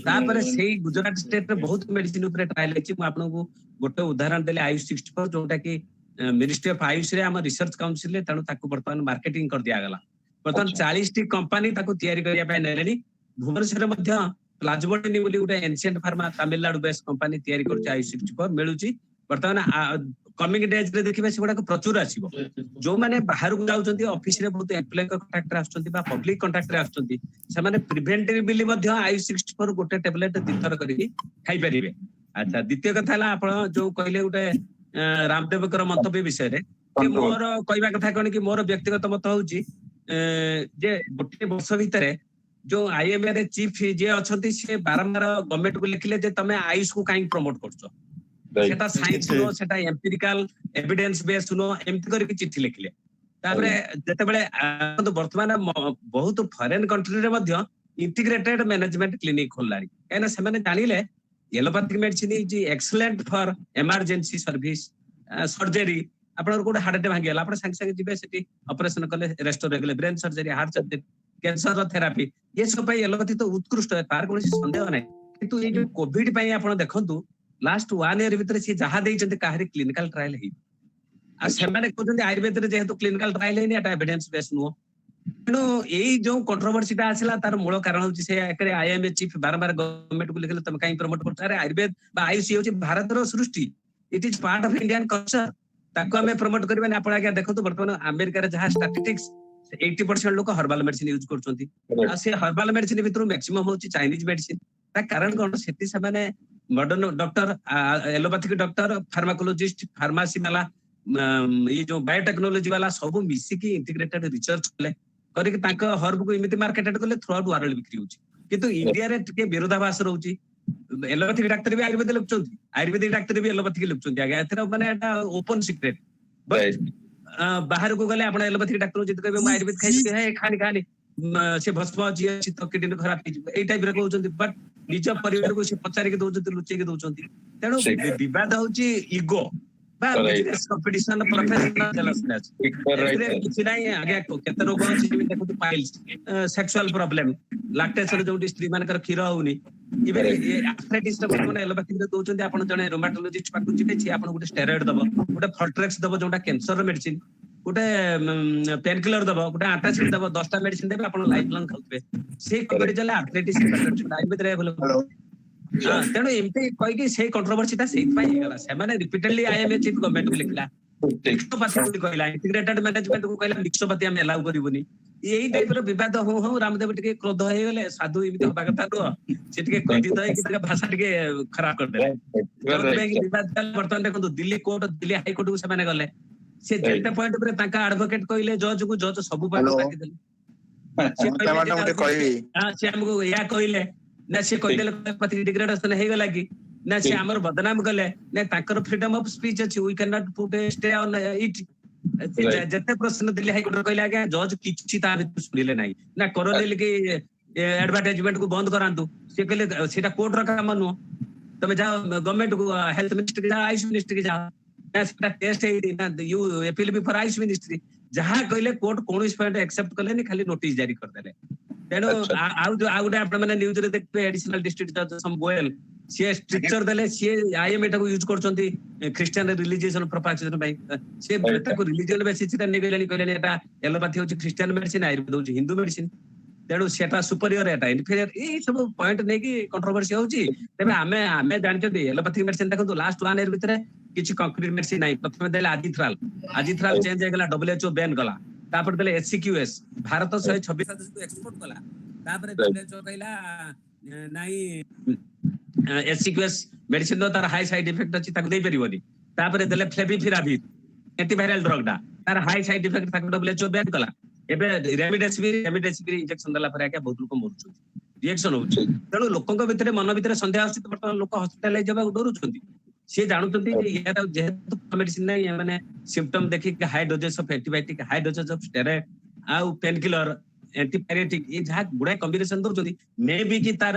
तापर सेही गुजरात स्टेट रे बहुत मेडिसिन ऊपर ट्रायल अछि म आपन को गोटे उदाहरण देले आयुष 64 जोटा कि मिनिस्ट्री ऑफ आयुष रे हम रिसर्च काउंसिल ले तणु ताको वर्तमान मार्केटिंग कर दिया गला वर्तमान 40 टी कंपनी ताको तयारी करिया पय नेलेनी भुवनेश्वर मध्ये प्लाजमोडिनी बोली गोटे ancient pharma Tamil Nadu based company तयारी करछि आयुष 64 मिलुची वर्तमान कमिंग डेज रे देखिबे सेगुडा को प्रचुर आसीबो जो माने बाहर को जाउचंती ऑफिस रे बहुत एम्प्लॉय को कांटेक्ट रे आछंती बा पब्लिक कांटेक्ट रे आछंती से माने प्रिवेंटिवली मध्ये आयुष 64 गोटे टेबलेट दिथर करी खाइ परिबे अच्छा द्वितीय कथा हला आपण जो कहले गोटे रामदेव कर मंतव्य विषय रे कि मोर कहबा कथा कोन कि मोर व्यक्तिगत मत होउची जे गोटे वर्ष भितरे जो आईएमए रे चीफ जे अछंती से बारंबार गवर्नमेंट को लिखले जे तमे आयुष को काई प्रमोट करछो सेटा साइंस नो सेटा एम्पिरिकल एविडेंस बेस्ड नो एमती करके चिट्ठी लिखले तापरे जते बेले तो वर्तमान बहुत फॉरेन कंट्री रे मध्य इंटीग्रेटेड मैनेजमेंट क्लिनिक खोललानी एना से माने जानिले allopathic medicine is excellent for emergency service surgery आपन कोड हार्ट अटैक भांगी गला आपन संग संग जिबे सेठी ऑपरेशन करले restore regular brain surgery heart surgery cancer therapy ये सब पे एलोपैथी तो उत्कृष्ट है तार कोन संदेह नै किंतु ये जो कोविड पे आपन देखंतु लास्ट 1 ईयर भीतर से जहा देइचंते काहरे क्लिनिकल ट्रायल हे आ सेमाने कहते आयुर्वेद रे जेहेतु क्लिनिकल ट्रायल हेनी एटा एविडेंस बेस्ड नो तेणु यही जो कंट्रोवर्सी टा आसला तार मूल कारण होची से एकरे आईएमए चीफ बार गवर्नमेंट को लिखले तुम काई प्रमोट करता अरे आयुर्वेद बा आयुष होची भारत रो सृष्टि it is part of Indian culture ताको हमें प्रमोट करबे आपण आगे देखो तो वर्तमान अमेरिका रे जहा स्टैटिस्टिक्स 80% लोक हर्बल मेडिसिन यूज करचंती आ से हर्बल मेडिसिन भितर मैक्सिमम होची चाइनीज मेडिसिन ता कारण कोन सेति से माने modern doctor allopathic doctor pharmacologist pharmacy वाला ये जो बायोटेक्नोलॉजी वाला सब मिसी की इंटीग्रेटेड रिसर्च कले करी कि तांका हर्ब को इमिति मार्केटेड कले थ्रू आउट वर्ल्ड बिक्री होची किंतु इंडिया रे टिके विरोधाभास रहउची एलोपैथिक डॉक्टर भी आयुर्वेद लिखचंती आयुर्वेदिक डॉक्टर भी एलोपैथिक लिखचंती आगे एथरा माने एटा ओपन सीक्रेट बट बाहर को गले आपण एलोपैथिक डॉक्टर जित कहबे मैं आयुर्वेद खाइ है खानी खानी से भस्म जी अछि तो किडनी खराब हो ए टाइप रे कहउचंती बट निज परिवार को से पचारि के दोचंती लुचै के दोचंती तेणु विवाद होची ईगो बा बिजनेस कंपटीशन प्रोफेशनल जेलसनेस किछि नाही आगे केते रोग अछि जे देखु पाइल्स सेक्सुअल प्रॉब्लम लैक्टेशन जो स्त्री मानकर खीर होउनी इबे आर्थराइटिस रे कोन एलोपैथिक रे दोचंती आपण जने रोमाटोलॉजिस्ट पाकु जिबे छी आपण गुटे स्टेरॉइड दबो गुटे फॉल्ट्रेक्स दबो जोटा कैंसर रो मेडिसिन गुटे पेन किलर दबो गुटे एंटासिड दबो 10 टा मेडिसिन देबे आपण लाइफ लॉन्ग खाउबे से कबे जले आर्थराइटिस आयुर्वेद रे बोलो तेणु एमती कहि से कंट्रोवर्सी ता सेहि पई गेला से माने रिपीटेडली आईएमए चीफ गवर्नमेंट को लिखला मिक्सोपैथी कहला इंटीग्रेटेड मैनेजमेंट को कहला मिक्सोपैथी हम अलाउ करिवनी यही टाइप रो विवाद हो रामदेव टिके क्रोध हे गेले साधु एमती होबा कथा रो से टिके क्रोधित है कि भाषा टिके खराब कर देले विवाद वर्तमान देखो Delhi court Delhi high court को से माने गले से जेटा पॉइंट पर ताका एडवोकेट कहले जज को जज सब पार्ट काटी देले से हमको या कहले ना से कहले पति डिग्रेडेशन हे गला कि ना से हमर बदनाम गले ना ताकर फ्रीडम ऑफ स्पीच अछि we can not put stay on it जते प्रश्न दिल्ली हाई कोर्ट कहले आगे जज किछि ता सुनिले नाही ना कोरोनिल के एडवर्टाइजमेंट को बंद करांतु से कहले सेटा कोर्ट रा काम नो तमे जाओ गवर्नमेंट को हेल्थ मिनिस्टर के जाओ आयुष मिनिस्टर के जाओ ना सेटा टेस्ट है ना you appeal be for AYUSH ministry जहां कहले कोर्ट कोनोस पॉइंट एक्सेप्ट करले खाली नोटिस जारी कर देले तेणु आउ गोटे आपण माने न्यूज रे देखबे एडिशनल डिस्ट्रिक्ट जज सम गोयल से स्ट्रक्चर देले से आईएमए को यूज करचंती क्रिश्चियन रिलीजियन प्रोपागेशन बाय से को रिलीजियन बेसिस रे ने गेलेनी कहले एटा एलोपैथी होची क्रिश्चियन मेडिसिन आयुर्वेद होची हिंदू मेडिसिन तेणु सेटा सुपीरियर एटा इनफीरियर ए सब पॉइंट नै कि कंट्रोवर्सी होची तबे हमें जानचती एलोपैथिक मेडिसिन देखो लास्ट 1 ईयर भीतर किछि कंक्रीट मेडिसिन नै प्रथम देले आजिथ्राल चेंज हे गेला डब्ल्यूएचओ बैन गला तापर देले एससीक्यूएस भारत 126 देश को एक्सपोर्ट कला तापर डब्ल्यूएचओ कहला नाही एससीक्यूएस मेडिसिन तार हाई साइड इफेक्ट अछि ताको दे परिबोनी तापर देले फ्लेविपिराविर एंटीवायरल ड्रग डा तार हाई साइड इफेक्ट ताको डब्ल्यूएचओ बैन कला एबे रेमडेसिविर इंजेक्शन दला पर आके बहुत लोक मरुछन रिएक्शन होछ तेणु लोकक भितरे मन भितरे संदेह आछि त वर्तमान लोक हॉस्पिटलाइज जबा डरुछंती से जानुछंती जे यार जेहेतु मेडिसिन नै माने सिम्पटम देखि के high doses of antibiotic high doses of steroid आउ पेन किलर एंटीपायरेटिक ये जहा गुडा कॉम्बिनेशन दउछंती मे बी कि तार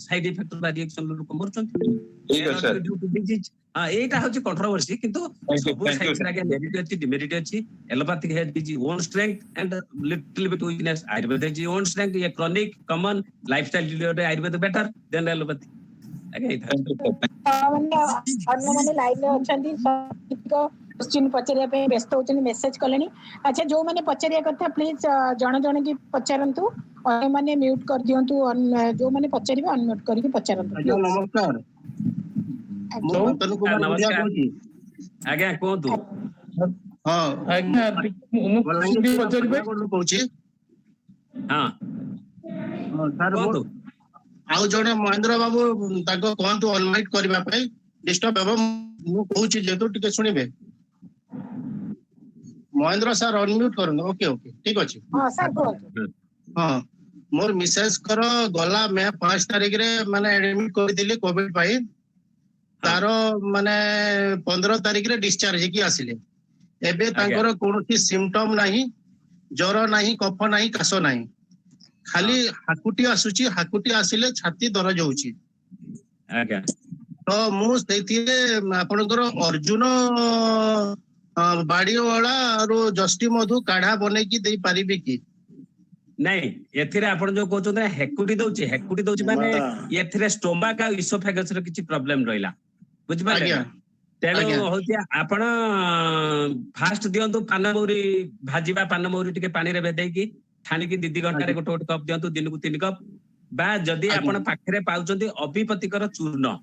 साइड इफेक्ट बा रिएक्शन लोक मरुछंती ठीक है सर ड्यू टू डिजीज एटा होची कंट्रोवर्सी किंतु सब साइंस लागे मेरिट अछि डिमेरिट अछि allopathic has is own strength and little bit weakness Ayurveda is own strength ये chronic common lifestyle disorder Ayurveda better than allopathy आगे अन्य माने लाइन रे अछंती क्वेश्चन पचारिया पे व्यस्त होचनी मेसेज कलेनी अच्छा जो माने पचारिया कथा प्लीज जण की पचारंतु और माने म्यूट कर दियंतु जो माने पचारिबे अनम्यूट करके पचारंतु नमस्कार आज्ञा कहतु हां आज्ञा मु पचारिबे कहूची हां सर कहतु आउ जणे महेंद्र बाबू ताको कहंतु अनमाइक करबा पे डिस्टर्ब हेबो मु कहूची जेतु टिके सुनिबे महेंद्र सर अनम्यूट करन ओके ओके ठीक अछि हां सर कहतु हां मोर मिसेस कर गला मैं 5 तारिख रे माने एडमिट कर दिली कोविड पाई तार माने 15 तारिख रे डिस्चार्ज हेकी आसिले एबे तांकर कोनोसी सिम्पटम नाही ज्वर नाही कफ नाही काश नाही खाली हाकुटी आसुची हाकुटी आसिले छाती दरज होउची आज्ञा तो मु सेतिरे आपनकर अर्जुन बाड़ी वाला और जस्टी मधु काढ़ा बने की दे पारिबे की नहीं एथिरे आपण जो कहउछन हेकुटी दउची माने एथिरे स्टोमक आ इसोफेगस रो किछि प्रॉब्लम रहिला बुझ पाले तेणु होती आपण फास्ट दियंतु पानमौरी भाजीबा पानमौरी टिके पानी रे भेदैकी छाणिकी 2 घंटा रे गोटे कप दियंतु दिन को 3 कप बा जदी आपण पाखरे पाउचंती अभिपतिकर चूर्ण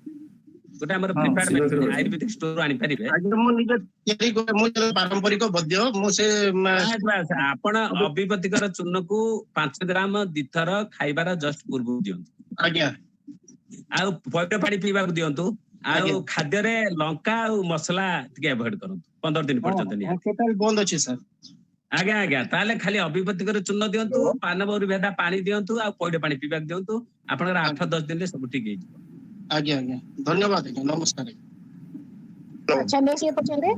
गोटे हमर प्रिपेयर्ड मेडिसिन आयुर्वेदिक स्टोर आनी परिबे आज मु निजे तयारी को मु पारंपरिक वैद्य मु से आपण अभिपतिकर चूर्ण को 5 ग्राम दिथर खाइबार जस्ट पूर्व दियंतु आज्ञा आ पइड पानी पीबा को दियंतु आ खाद्य रे लंका और मसला टिके अवॉइड करंतु 15 दिन पर्यंत नहीं टोटल बंद अछि सर आज्ञा ताले खाली अभिपतिकर चूर्ण दियंतु पानमौरी भेदा पानी दियंतु आ पइड पानी पीबा दियंतु आपनकर 8-10 दिन रे सब ठीक हे आज्ञा आज्ञा धन्यवाद नमस्कार अच्छा नेक्स्ट पचरे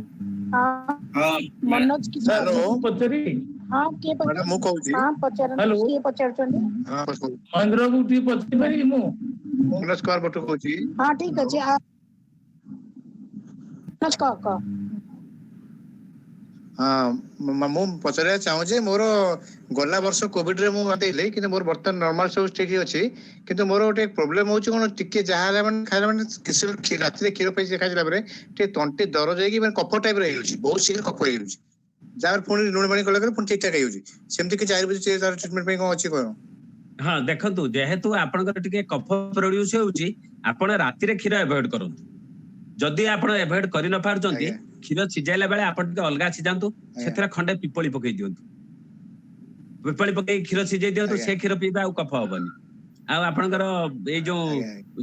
हां मनोज की हेलो पचरी हां के मैडम मु कहू छी हां पचर हेलो के पचर चंदी हां महेंद्र गुटी पचरी भाई मु नमस्कार बटु कहू छी हां ठीक अछि नमस्कार का हां मु पचरे चाहू जे मोर गला वर्ष कोविड रे मु देले कि मोर बर्तन नॉर्मल सब ठीक अछि किंतु मोर ओटे प्रॉब्लम होची कोन टिके जहाले मन खाइला मन किसी खीर रात रे खीर पे खाइला बरे टे तंटी दरज होई कि मन कफ टाइप रे होई बहुत शीघ्र कफ होई जार पुणी लुण पानी कला करे पुणी ठीक ठाक होई सेमति कि आयुर्वेदिक तार ट्रीटमेंट पे कोन अछि कोन हां देखंतु जेहेतु आपनकर टिके कफ प्रोड्यूस होउची आपण राती रे खीर अवॉइड करंतु जदी आपण अवॉइड करि न पारजंती खीर सिजाइला बेले आपण टिके अलगा सिजांतु सेथरा खंडे पिपली पकई दियंतु पिपली पकई खीर सिजाइ दियंतु से खीर पीबा आ कफ होबनी आ आपनकर ए जो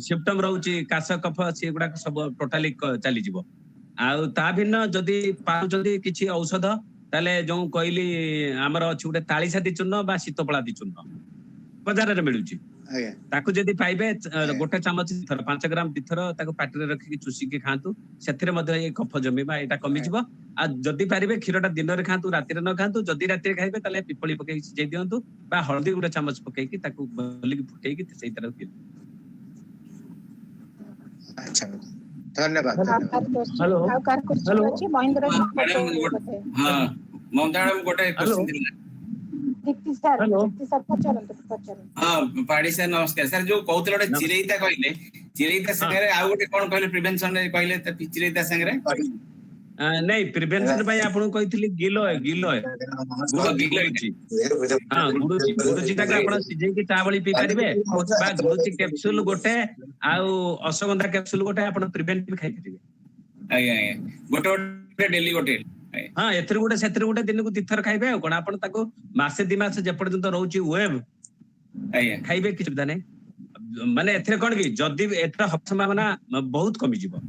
सिम्पटम रहउची काश कफ से गुडा सब टोटली चली जिवो आ ता भिन्न जदी पाउचंती किछि औषध ताले जो कहली हमर अछि गुटे ताली साथी चूर्ण बा शीतपलादी चूर्ण बाजार रे मिलुची ताकू जदी पाइबे गोटे चामच थर 5 ग्राम दिथर ताकू पाटी रे रखि चुसी के खांतु सेथिरे मध्ये ए कफ जमीबा एटा कमी जिवो आ जदी पारिबे खीरटा दिन रे खांतु राती रे न खांतु जदी राती रे खाइबे ताले पिपली पकई जे दियंतु बा हल्दी गुटे चामच पकई की ताकू बली की फुटई की सेई तरह पियो अच्छा धन्यवाद हेलो कार क्वेश्चन अछि महेंद्र हां ममता मैडम गोटे क्वेश्चन दिला दीप्ति सर पचर हां पाड़ी सर नमस्कार सर जो कहउतलडे चिरेइता कहले चिरेइता संगे आ गोटे कोन कहले प्रिवेंशन रे कहले त चिरेइता संगे नहीं प्रिवेंशन भाई आपन कहितली गिलो गुरुची हां गुरुची तक आपन सिजे की चावली पी परिबे बा गुरुची कैप्सूल गोटे आ अश्वगंधा कैप्सूल गोटे आपन प्रिवेंट भी खाइ परिबे आज्ञा गोटे डेली गोटे हां एथर गोटे सेथर गोटे दिन को तीथर खाइबे कोन आपन ताको मासे 2 मास जे पर्यंत रहउची वेब आज्ञा खाइबे किछ सुविधा नहीं माने एथरे कोन की जदी एथर संभावना बहुत कमी जिवो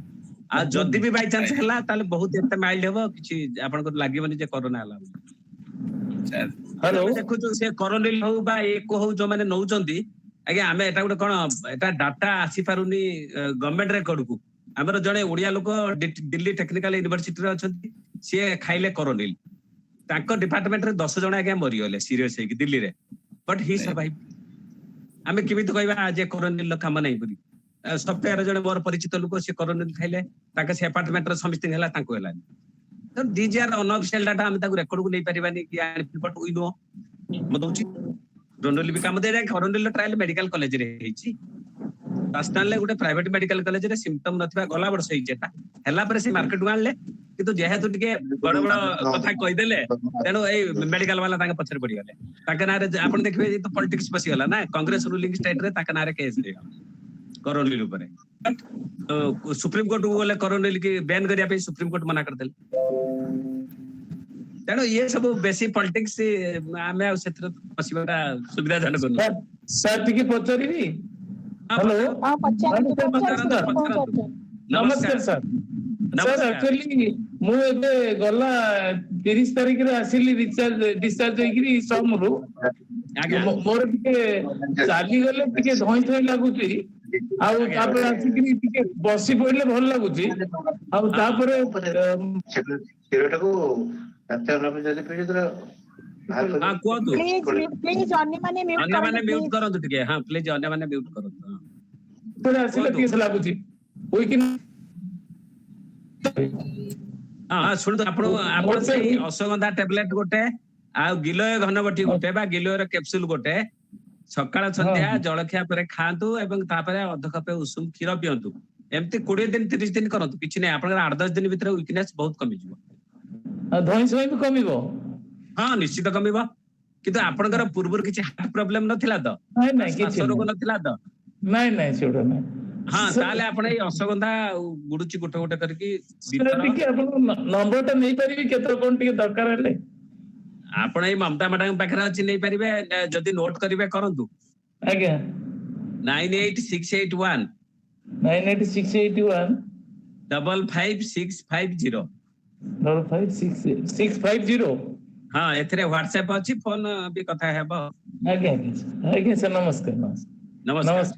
आ जदी भी बाय चांस हला ताले बहुत एते माइल्ड हेबो किछि आपन को लागिबनी जे कोरोना हला हेलो देखु जो से कोरोनिल हो बा एको हो जो माने नउचंती आगे हमें एटा गोटे कोन एटा डाटा आसी पारुनी गवर्नमेंट रेकॉर्ड को हमर जने ओडिया लोक दिल्ली टेक्निकल यूनिवर्सिटी रे अछंती से खाइले कोरोनिल ताको डिपार्टमेंट रे 10 जण आगे मरि गले सीरियस है कि दिल्ली रे बट ही सर्वाइव हमें किबि तो कहबा जे कोरोनिल काम नहीं करी सप्ताह जने मोर परिचित लोक से कोरोनिल खाइले ताके से अपार्टमेंट रे समिस्टिंग हला ताको हला तो दीज आर अनऑफिशियल डाटा हम ताको रेकॉर्ड को नहीं परिबानी कि बट वी नो मदउची कोरोनिल भी काम दे रे कोरोनिल ट्रायल मेडिकल कॉलेज रे हेची राजस्थान गोटे प्राइवेट मेडिकल कॉलेज रे सिम्पटम नथिबा गला वर्ष हेचेटा हला पर से मार्केट आनले किंतु जेहेतु टिके बड़ बड़ कथा कहि देले तेनो ए मेडिकल वाला ताके पछर पड़ी गले ताके नारे आपण देखबे तो पॉलिटिक्स पसी गला ना कांग्रेस रूलिंग स्टेट रे ताके नारे केस रे कोरोनिल ऊपर तो सुप्रीम कोर्ट को गले कोरोनिल की बैन करिया पे सुप्रीम कोर्ट मना कर देले तेनो ये सब बेसी पॉलिटिक्स हमें सेत्र पसीबाटा सुविधा जनक सर टिके पचरीनी हेलो हां पचर नमस्कार सर सर एक्चुअली मु एबे गला 30 तारिख रे आसिली डिस्चार्ज होइकरी समरु ଆଜ୍ଞା ମୋର ଟିକେ ଚାଲିଗଲେ ଟିକେ ଧଇଁ ଧଇଁ ଲାଗୁଛି ଆଉ ତାପରେ ଆସିକି ଟିକେ ବସି ପଡିଲେ ଭଲ ଲାଗୁଛି ଆଉ ତାପରେ କ୍ଷୀରଟାକୁ ଯଦି ପିଇଲେ ହଁ କୁହନ୍ତୁ ପ୍ଲିଜ ଅନ୍ୟମାନେ ମ୍ୟୁଟ୍ ଅନ୍ୟମାନେ କରନ୍ତୁ ମ୍ୟୁଟ୍ ପ୍ଲିଜ। କରନ୍ତୁ ଟିକେ ହଁ ପ୍ଲିଜ ଅନ୍ୟମାନେ ମ୍ୟୁଟ୍ କରନ୍ତୁ ହଁ। ଆସିଲେ ଟିକେ ଲାଗୁଛି ହଁ ଶୁଣନ୍ତୁ ଆପଣ ସେଇ ଅଶ୍ୱଗନ୍ଧା ଟ୍ୟାବଲେଟ ଗୋଟେ ଆଉ ଗିଲୋୟ ଘନବଟି ଗୋଟେ ବା ଗିଲୋୟର କ୍ୟାପସୁଲ ଗୋଟେ ସକାଳ ସନ୍ଧ୍ୟା ଜଳଖିଆ ପରେ ଖାଆନ୍ତୁ ଏବଂ ତାପରେ ଅଧ କପେ ଉଷୁମ କ୍ଷୀର ପିଅନ୍ତୁ। ଏମିତି 20 ଦିନ 30 ଦିନ କରନ୍ତୁ କିଛି ନାହିଁ ଆପଣଙ୍କର 8-10 ଦିନ ଭିତରେ ୱିକନେସ୍ ବହୁତ କମିଯିବ। ଧଇଁ ସଇଁ ବି କମିବ? ହଁ ନିଶ୍ଚିତ କମିବ କିନ୍ତୁ ଆପଣଙ୍କର ପୂର୍ବରୁ କିଛି ହାର୍ଟ ପ୍ରୋବ୍ଲେମ ନଥିଲା ତ ଶ୍ୱାସ ରୋଗ ନଥିଲା ତ? ନାଇଁ ନାଇଁ ସେଗୁଡା ନାଇଁ। ହଁ ତାହେଲେ ଆପଣ ଏଇ ଅଶ୍ୱଗନ୍ଧା ଗୁଡୁଚି ଗୋଟେ ଗୋଟେ କରିକି ଟିକେ ଆପଣଙ୍କ ନମ୍ବର ଟା ନେଇପାରିବି କେତେବେଳେ କଣ ଟିକେ ଦରକାର ହେଲେ? ଆପଣ ଏଇ ମମତା ମ୍ୟାଡାମ ପାଖରେ ଅଛି ନେଇପାରିବେ ଯଦି ନୋଟ କରିବେ କରନ୍ତୁ। ଆଜ୍ଞା 98681 98681 55650 55650 ହଁ ଏଥିରେ ହ୍ୱାଟ୍ସଆପ ଅଛି ଫୋନ ବି କଥା ହେବ। ଆଜ୍ଞା ଆଜ୍ଞା ସାର୍ ନମସ୍କାର ନମସ୍କାର।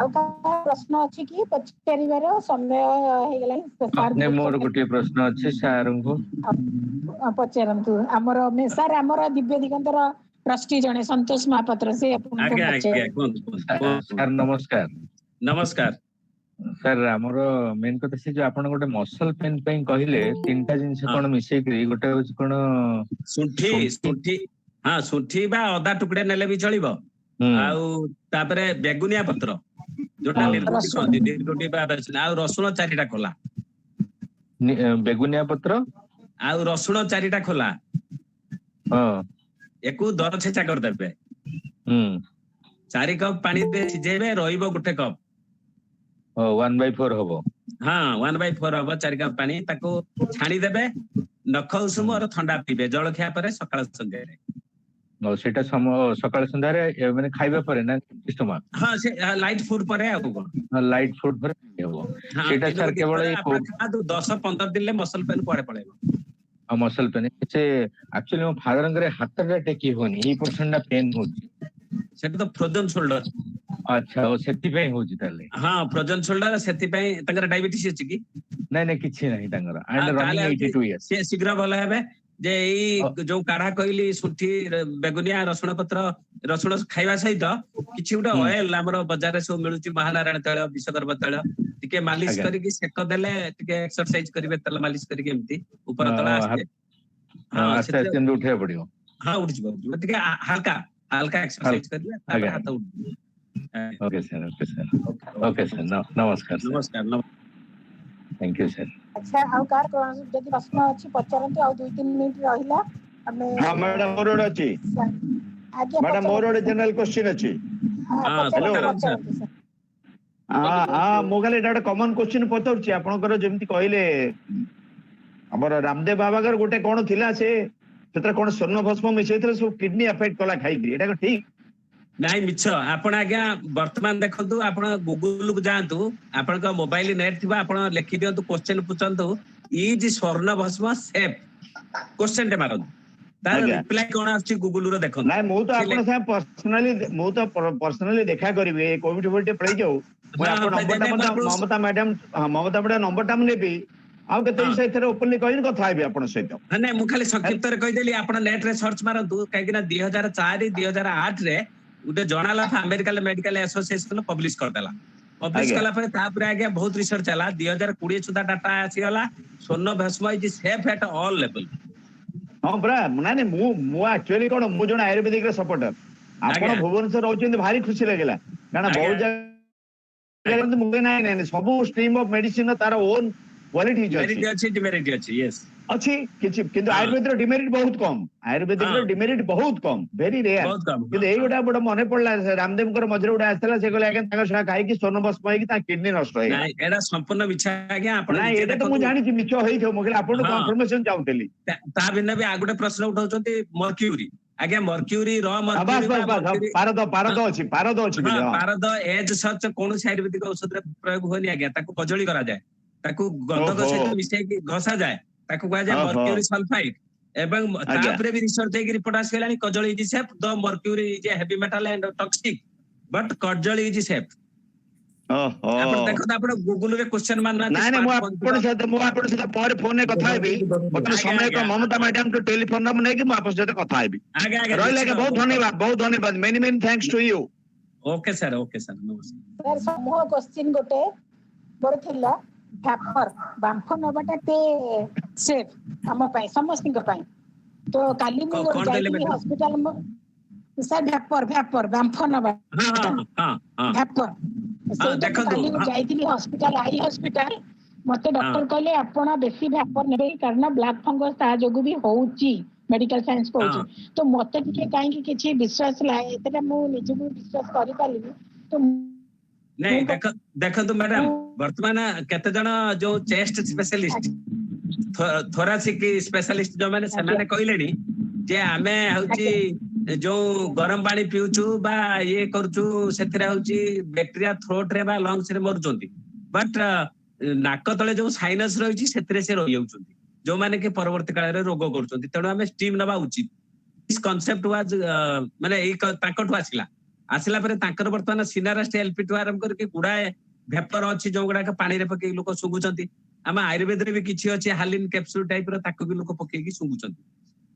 ଆଉ କାହା ପ୍ରଶ୍ନ ଅଛି କି ପଚାରିବାର ସମୟ ହେଇଗଲାଣି? ମୋର ଗୋଟିଏ ପ୍ରଶ୍ନ ଅଛି ସାରଙ୍କୁ। ପଚାରନ୍ତୁ ଆମର ସାର୍ ଆମର ଦିବ୍ୟ ଦିଗନ୍ତର ଟ୍ରଷ୍ଟି ଜଣେ ସନ୍ତୋଷ ମହାପାତ୍ର ସେ ଆପଣଙ୍କୁ ଆଜ୍ଞା ଆଜ୍ଞା କୁହନ୍ତୁ ସାର୍ ନମସ୍କାର। ନମସ୍କାର ସାର୍ ଆମର ମେନ୍ କଥା ସେ ଯୋଉ ଆପଣ ଗୋଟେ ମସଲ ପେନ୍ ପାଇଁ କହିଲେ 3ଟା ଜିନିଷ କଣ ମିଶେଇକିରି ଗୋଟେ ହଉଛି କଣ ଶୁଣ୍ଠି ହଁ ଶୁଣ୍ଠି ବା ଅଦା ଟୁକୁଡେ ନେଲେ ବି ଚଳିବ ଆଉ ତାପରେ ବେଗୁନିଆ ପତ୍ର ଯୋଉଟା ନିର୍ଗୁଟି କହନ୍ତି ନିର୍ଗୁଟି ବା ଆଉ ରସୁଣ 4ଟା ଖୋଲା ବେଗୁନିଆ ପତ୍ର ଆଉ ରସୁଣ 4ଟା ଖୋଲା ଏକୁ ଦର ଛେଚା କରିଦେବେ 4 କପ୍ ପାଣିରେ ସିଝେଇବେ ରହିବ 1 କପ୍ 1/4 ହବ। ହଁ 1/4 ହବ 4 କପ୍ ପାଣି ତାକୁ ଛାଣିଦେବେ ନଖ ଉଷୁମ और ଥଣ୍ଡା ପିଇବେ ଜଳଖିଆ ପରେ ସକାଳ ସନ୍ଧ୍ୟାରେ। ସେଇଟା ସକାଳ ସନ୍ଧ୍ୟାରେ ମାନେ ଖାଇବା ପରେ ନା ହଁ ସେ ଲାଇଟ୍ ଫୁଡ ପରେ ଆଉ କଣ ଲାଇଟ୍ ଫୁଡ ପରେ ହବ ସେଇଟା ସାର୍ କେବଳ ଆପଣ ଖାଆନ୍ତୁ 10-15 ଦିନରେ ମସଲ ପେନ୍ କୁଆଡେ ପଳେଇବ। ମସଲ ପେନ୍ ସେ ଆକ୍ଚୁଆଲି ମୋ ଫାଦରଙ୍କର ହାତଟା ଟେକି ହୁଏନି ଏଇ ପର୍ସନ ଟା ପେନ୍ ହଉଛି ସେଟା ତ ଫ୍ରୋଜନ ସୋଲ୍ଡର। ଆଚ୍ଛା ସେଥିପାଇଁ ହଉଛି ତାହେଲେ? ହଁ ଫ୍ରୋଜନ ସୋଲ୍ଡର ସେଥିପାଇଁ ତାଙ୍କର ଡାଇବେଟିସ ଅଛି କି? ନାଇଁ କିଛି ନାହିଁ ତାଙ୍କର ଆଣ୍ଡ ରନିଂ 82 ଇୟର୍ସ। ସେ ଶୀଘ୍ର ଭଲ ହେବେ ଯେ ଏଇ ଯୋଉ କାଢା କହିଲି ଶୁଣ୍ଠି ବେଗୁନିଆ ରସୁଣ ପତ୍ର ରସୁଣ ଖାଇବା ସହିତ କିଛି ଗୋଟେ ଅଏଲ ଆମର ବଜାରରେ ସବୁ ମିଳୁଛି ମହାନାରାୟଣ ତୈଳ ବିଶ୍ୱକର୍ମା ତୈଳ ଟିକେ ମାଲିସ କରିକି ସେକ ଦେଲେ ଟିକେ ଏକ୍ସରସାଇଜ କରିବେ ତେଲ ମାଲିସ କରିକି ଏମିତି ଉପର ତଳ ଆସ୍ତେ ସେମିତି ଉଠେଇବାକୁ ପଡିବ। ହଁ ଉଠିଯିବ ଟିକେ ହାଲକା ଏକ୍ସରସାଇଜ କରିବେ ତାପରେ ହାତ ଉଠିଯିବ। ଓକେ ସାର୍ ନମସ୍କାର ସାର୍। Thank you sir. ଆଚ୍ଛା ଆଉ କାହାର ଯଦି ପ୍ରଶ୍ନ ଅଛି ପଚାରନ୍ତୁ ଆଉ 2-3 ମିନିଟ ରହିଲା ଆମେ ହଁ ମ୍ୟାଡାମ ମୋର ଗୋଟେ ଅଛି ମ୍ୟାଡାମ ମୋର ଗୋଟେ ଜେନେରାଲ କ୍ୱେଶ୍ଚିନ୍ ଅଛି। ମୁଁ ଖାଲି ଏଇଟା ଗୋଟେ କମନ କ୍ୱେଶ୍ଚିନ୍ ପଚାରୁଛି ଆପଣଙ୍କର ଯେମିତି କହିଲେ ଆମର ରାମଦେବ ବାବାଙ୍କର ଗୋଟେ କଣ ଥିଲା ସେ ସେଥିରେ କଣ ସ୍ୱର୍ଣ୍ଣ ଭସ୍ମ ମିଶେଇଥିଲେ ସବୁ କିଡନୀ ଆଫେକ୍ଟ କଲା ଖାଇକି ଏଇଟା ଠିକ? ନାଇଁ ମିଛ ଆପଣ ଆଜ୍ଞା ବର୍ତ୍ତମାନ ଦେଖନ୍ତୁ ଆପଣ ଗୁଗୁଲ କୁ ଯାଆନ୍ତୁ ଆପଣଙ୍କ ମୋବାଇଲ ନେଟ୍ ଥିବ ଆପଣ ଲେଖି ଦିଅନ୍ତୁ କ୍ୱେଶ୍ଚିନ୍ ପଚାରନ୍ତୁ ଇଜ ସ୍ୱର୍ଣ୍ଣ ଭସ୍ମ ସେଫ୍ କ୍ୱେଶ୍ଚିନ୍ ଟେ ମାରନ୍ତୁ ତାର ରିପ୍ଲାଏ କଣ ଆସୁଛି ଗୁଗୁଲ ର ଦେଖନ୍ତୁ। ନାଇଁ ମୁଁ ତ ଆପଣଙ୍କ ସାଙ୍ଗେ ପର୍ସନାଲି ଦେଖା କରିବି କୋଭିଡ ଟିକେ ପଳେଇ ଯାଉ ମମତା ମ୍ୟାଡାମ ନମ୍ବରଟା ମୁଁ ନେବି ଆଉ କେତେ ଜିନିଷ ଏଥିରେ ଓପନଲି କହିବି କଥା ହେବି ଆପଣଙ୍କ ସହିତ। ନାଇଁ ମୁଁ ଖାଲି ସଂକ୍ଷିପ୍ତରେ କହିଦେଲି ଆପଣ ନେଟ ରେ ସର୍ଚ୍ଚ ମାରନ୍ତୁ କାହିଁକି ନା 2004-2008 ରେ ଗୋଟେ journal of American medical association publish କରିଦେଲା ପବ୍ଲିଶ କଲା ପରେ ତାପରେ ଆଜ୍ଞା ବହୁତ ରିସର୍ଚ୍ଚ ହେଲା 2020 ସୁଦ୍ଧା ଡାଟା ଆସିଗଲା ସ୍ୱର୍ଣ୍ଣ ଭସ୍ମ is safe at all level. ହଁ ପରା ନାଇଁ ମୁଁ ଆକ୍ଚୁଆଲି କଣ ମୁଁ ଜଣେ ଆୟୁର୍ବେଦିକର ସପୋର୍ଟର ଆପଣ ଭୁବନେଶ୍ୱର ରହୁଛନ୍ତି ଭାରି ଖୁସି ଲାଗିଲା କାରଣ ବହୁତ ଜାଗା ନାଇଁ ସବୁ ଷ୍ଟ୍ରିମ୍ ଅଫ ମେଡିସିନ ତାର ଓନ୍ କ୍ୱାଲିଟି ଅଛି କିଛି କିନ୍ତୁ ଆୟୁର୍ବେଦର ଡିମେରିଟ ବହୁତ କମ ବହୁତ କମ ଭେରି ରେୟାର କିନ୍ତୁ ଏଇ ଗୋଟେ ମନେ ପଡିଲା ରାମଦେବଙ୍କର ମଝିରେ ଗୋଟେ ଆସିଥିଲା ସେ କହିଲେ ଆଜ୍ଞା ତାଙ୍କ ସେଟା ଖାଇକି ସ୍ୱର୍ଣ୍ଣ ଭସ୍ମ ହେଇକି ତାଙ୍କ କିଡନୀ ନଷ୍ଟ ହେଇଗଲା। ଏଇଟା ସମ୍ପୂର୍ଣ୍ଣ ମିଛ ଆଜ୍ଞା ଆପଣ ନାଇଁ ଏଇଟା ତ ମୁଁ ଜାଣିଛି ମିଛ ହେଇଥିବ ମୁଁ କହିଲି ଆପଣଙ୍କୁ କନଫର୍ମେସନ ଚାହୁଁଥିଲି। ତା ଭିନ୍ନ ବି ଆଉ ଗୋଟେ ପ୍ରଶ୍ନ ଉଠାଉଛନ୍ତି ମର୍କ୍ୟୁରି ଆଜ୍ଞା ମର୍କ୍ୟୁରି ପାରଦ ଏଜ ସଚ କୌଣସି ଆୟୁର୍ବେଦିକ ଔଷଧରେ ପ୍ରୟୋଗ ହୁଏନି ଆଜ୍ଞା ତାକୁ କଜଳି କରାଯାଏ ତାକୁ ଗନ୍ଧକ ସହିତ ମିଶେଇକି ଘଷାଯାଏ ତାକୁ କୁହାଯାଏ ମର୍କ୍ୟୁରି ସଲଫାଇଡ एवं तापरे भी रिसर्च देकी रिपोर्ट आसलानी kajal is safe the mercury is heavy metal and toxic but kajal is safe आपण देखो आपण गूगल रे क्वेश्चन मानना नहीं नहीं मु आपण से पर फोन कथा हेबी मतलब समय को ममता मैडम तो टेलीफोन नंबर नै कि मु आपण से कथा हेबी रहले के बहुत धन्यवाद many many thanks to you okay sir नमस्कार सर समूह क्वेश्चन गोटे मोर थिला भ्यापर बांफ नबाटा ते सेफ हम पाई समस्त को पाई तो काली मु जाई हॉस्पिटल में सर भ्यापर बांफ नबा हां भ्यापर देखो जाई हॉस्पिटल आई हॉस्पिटल मते डॉक्टर कहले आपण बेसी भ्यापर नेबे कारण ब्लैक फंगस ता जोगु भी होउची मेडिकल साइंस कहउची तो मते टिके काहे कि किछि विश्वास लाए एतटा मु निजु विश्वास करि पाली तो नहीं देखो तो मैडम वर्तमान केते जण जो चेस्ट स्पेशलिस्ट थोरासिक स्पेशलिस्ट जो माने सनाने कहलेनी जे आमे होची जो गरम पानी पिउचु बा ये करचु सेथरे होची बैक्टीरिया थ्रोट रे बा लंग्स रे मरजोंती बट नाक तळे जो साइनस रहिची सेथरे से रहि जाउचंती जो माने के परवर्ती काल रे रोग करचंती तेणु आमे स्टीम नबा उचित इस कांसेप्ट वाज माने ए ताकटु आसिला परे तांकर वर्तमान सिनारास्ट एलपी2 आरंभ करके गुडाए भेपर अछि जो गुडा के पानी रे पके लोक सुगुचंती आमा आयुर्वेद रे भी किछि अछि हालिन कैप्सूल टाइप रो ताको भी लोक पके की सुगुचंती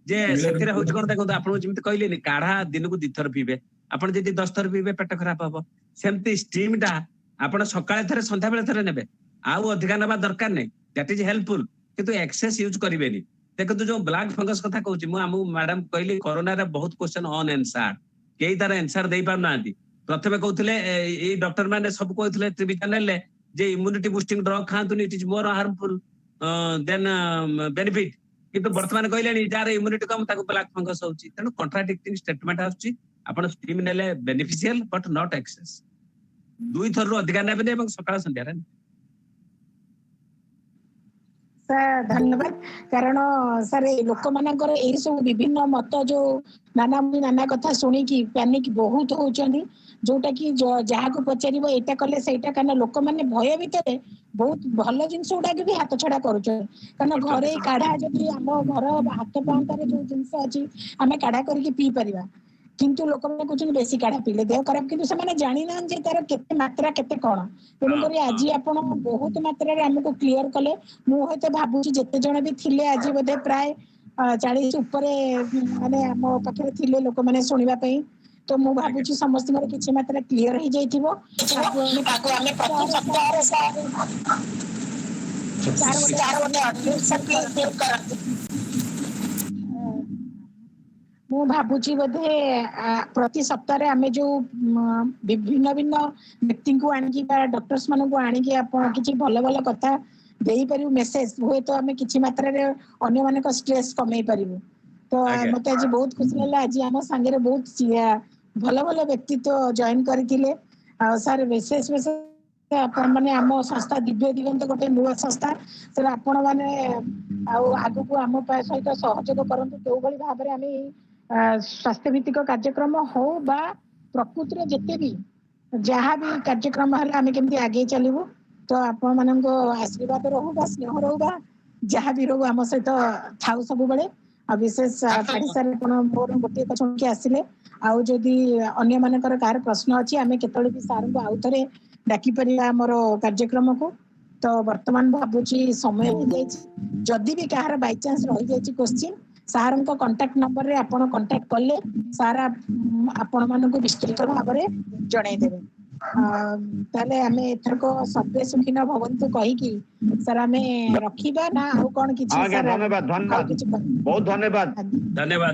जे सेथिरे होछि कोन देखो आपण जेमिति कहलेनी काढ़ा दिन को 2 थर पीबे आपण जदी 10 थर पीबे पेट खराब हबो सेमति स्टीम टा आपण सकाळे थरे संध्या बेले थरे नेबे आउ अधिका नबा दरकार नै दैट इज हेल्पफुल किंतु एक्सेस यूज करिवेनी देखो जो ब्लैक फंगस कथा कहूची मु हमु मैडम कहली कोरोना रे बहुत क्वेश्चन ऑन आंसर केई तार आंसर देई पार नांती प्रथमे कहउतले ए डॉक्टर माने सब कहउतले टीवी चैनल ले जे इम्यूनिटी बूस्टिंग ड्रग खांतुनी it is more harmful than benefit किंतु वर्तमान कहलेनी जार इम्यूनिटी कम ताको ब्लैक फंगस होची तनो कॉन्ट्राडिक्टिंग स्टेटमेंट आउची आपण स्टीम नेले बेनिफिशियल बट नॉट एक्सेस 2 थर रो अधिकार नेबे एवं सकाळ संध्या रे सर धन्यवाद कारण सर लोक मानकर एई सब विभिन्न मत जो नाना कथा सुनी कि पैनिक बहुत होचंदी जोटा कि जहा को पचारिबो एटा कले सेटा कारण लोक माने भय भितरे बहुत भलो जिंस उडा के भी हाथ छडा करूछ कारण घरे काढ़ा जदी हम घर हाथ पांतारे जो जिंस अछि हमें काढ़ा करके पी परिबा किंतु लोक माने कुछ बेसी काढ़ा पीले देह खराब किंतु से माने जानि ना जे तार केते मात्रा केते कोन तेनु करी आज आपण बहुत मात्रा रे हमको क्लियर कले मु होते भाबु छी जते जण भी थिले आज बोधे प्राय 40 ऊपर माने हम पाखरे थिले लोक माने सुनिबा पई तो मु भाबु छी समस्त मारे किछि मात्रा क्लियर हो जाइथिबो ताको हमें प्रति सप्ताह रे चार बटे एटलीस्ट क्लियर कर मु भाबुची बोधे प्रति सप्ताह आमे जो विभिन्न भिन्न व्यक्ति को आनिकी बा डॉक्टर्स मानन को आनिकी आपण किछि भलो भलो कथा देई परिउ मेसेज होय तो आमे किछि मात्रा रे अन्य माने को स्ट्रेस कमेई परिउ तो मते आज बहुत खुशी लागला आज हम संगे रे बहुत भलो भलो व्यक्ति तो जॉइन करथिले आ सर विशेष आपण माने हम संस्था दिव्य दिगंत गोटे नुवा संस्था सर आपण माने आगु को हम सहित सहयोग करंतु केउ भली भाबरे आमे स्वास्थ्य भित्तिक कार्यक्रम हो बा प्रकृति जिते भी जहाँ भी कार्यक्रम है आम केमती आगे चलू तो आपण मान आशीर्वाद रहू बा स्नेह रहू बा जहाँ भी रहू आम सहित थाऊ सब बेले आ विशेष सार मोर गोटे शुण के आसिले आउ जदि अन्य मानकर कार प्रश्न अच्छी आम केतले भी सार को आउ थे डाकी परिया हमर कार्यक्रम को तो वर्तमान भाबुची समय हो जाए जदि भी कहार बाय चांस रही जाए क्वेश्चन सार को कांटेक्ट नंबर रे आपण कांटेक्ट करले सार आपण मानन को विस्तृत भाव में जणाई देबे ताले हमें एथर को सबे सुखी न भवंतु कहि की सर हमें रखिबा ना आ कोन किछि सर धन्यवाद बहुत धन्यवाद धन्यवाद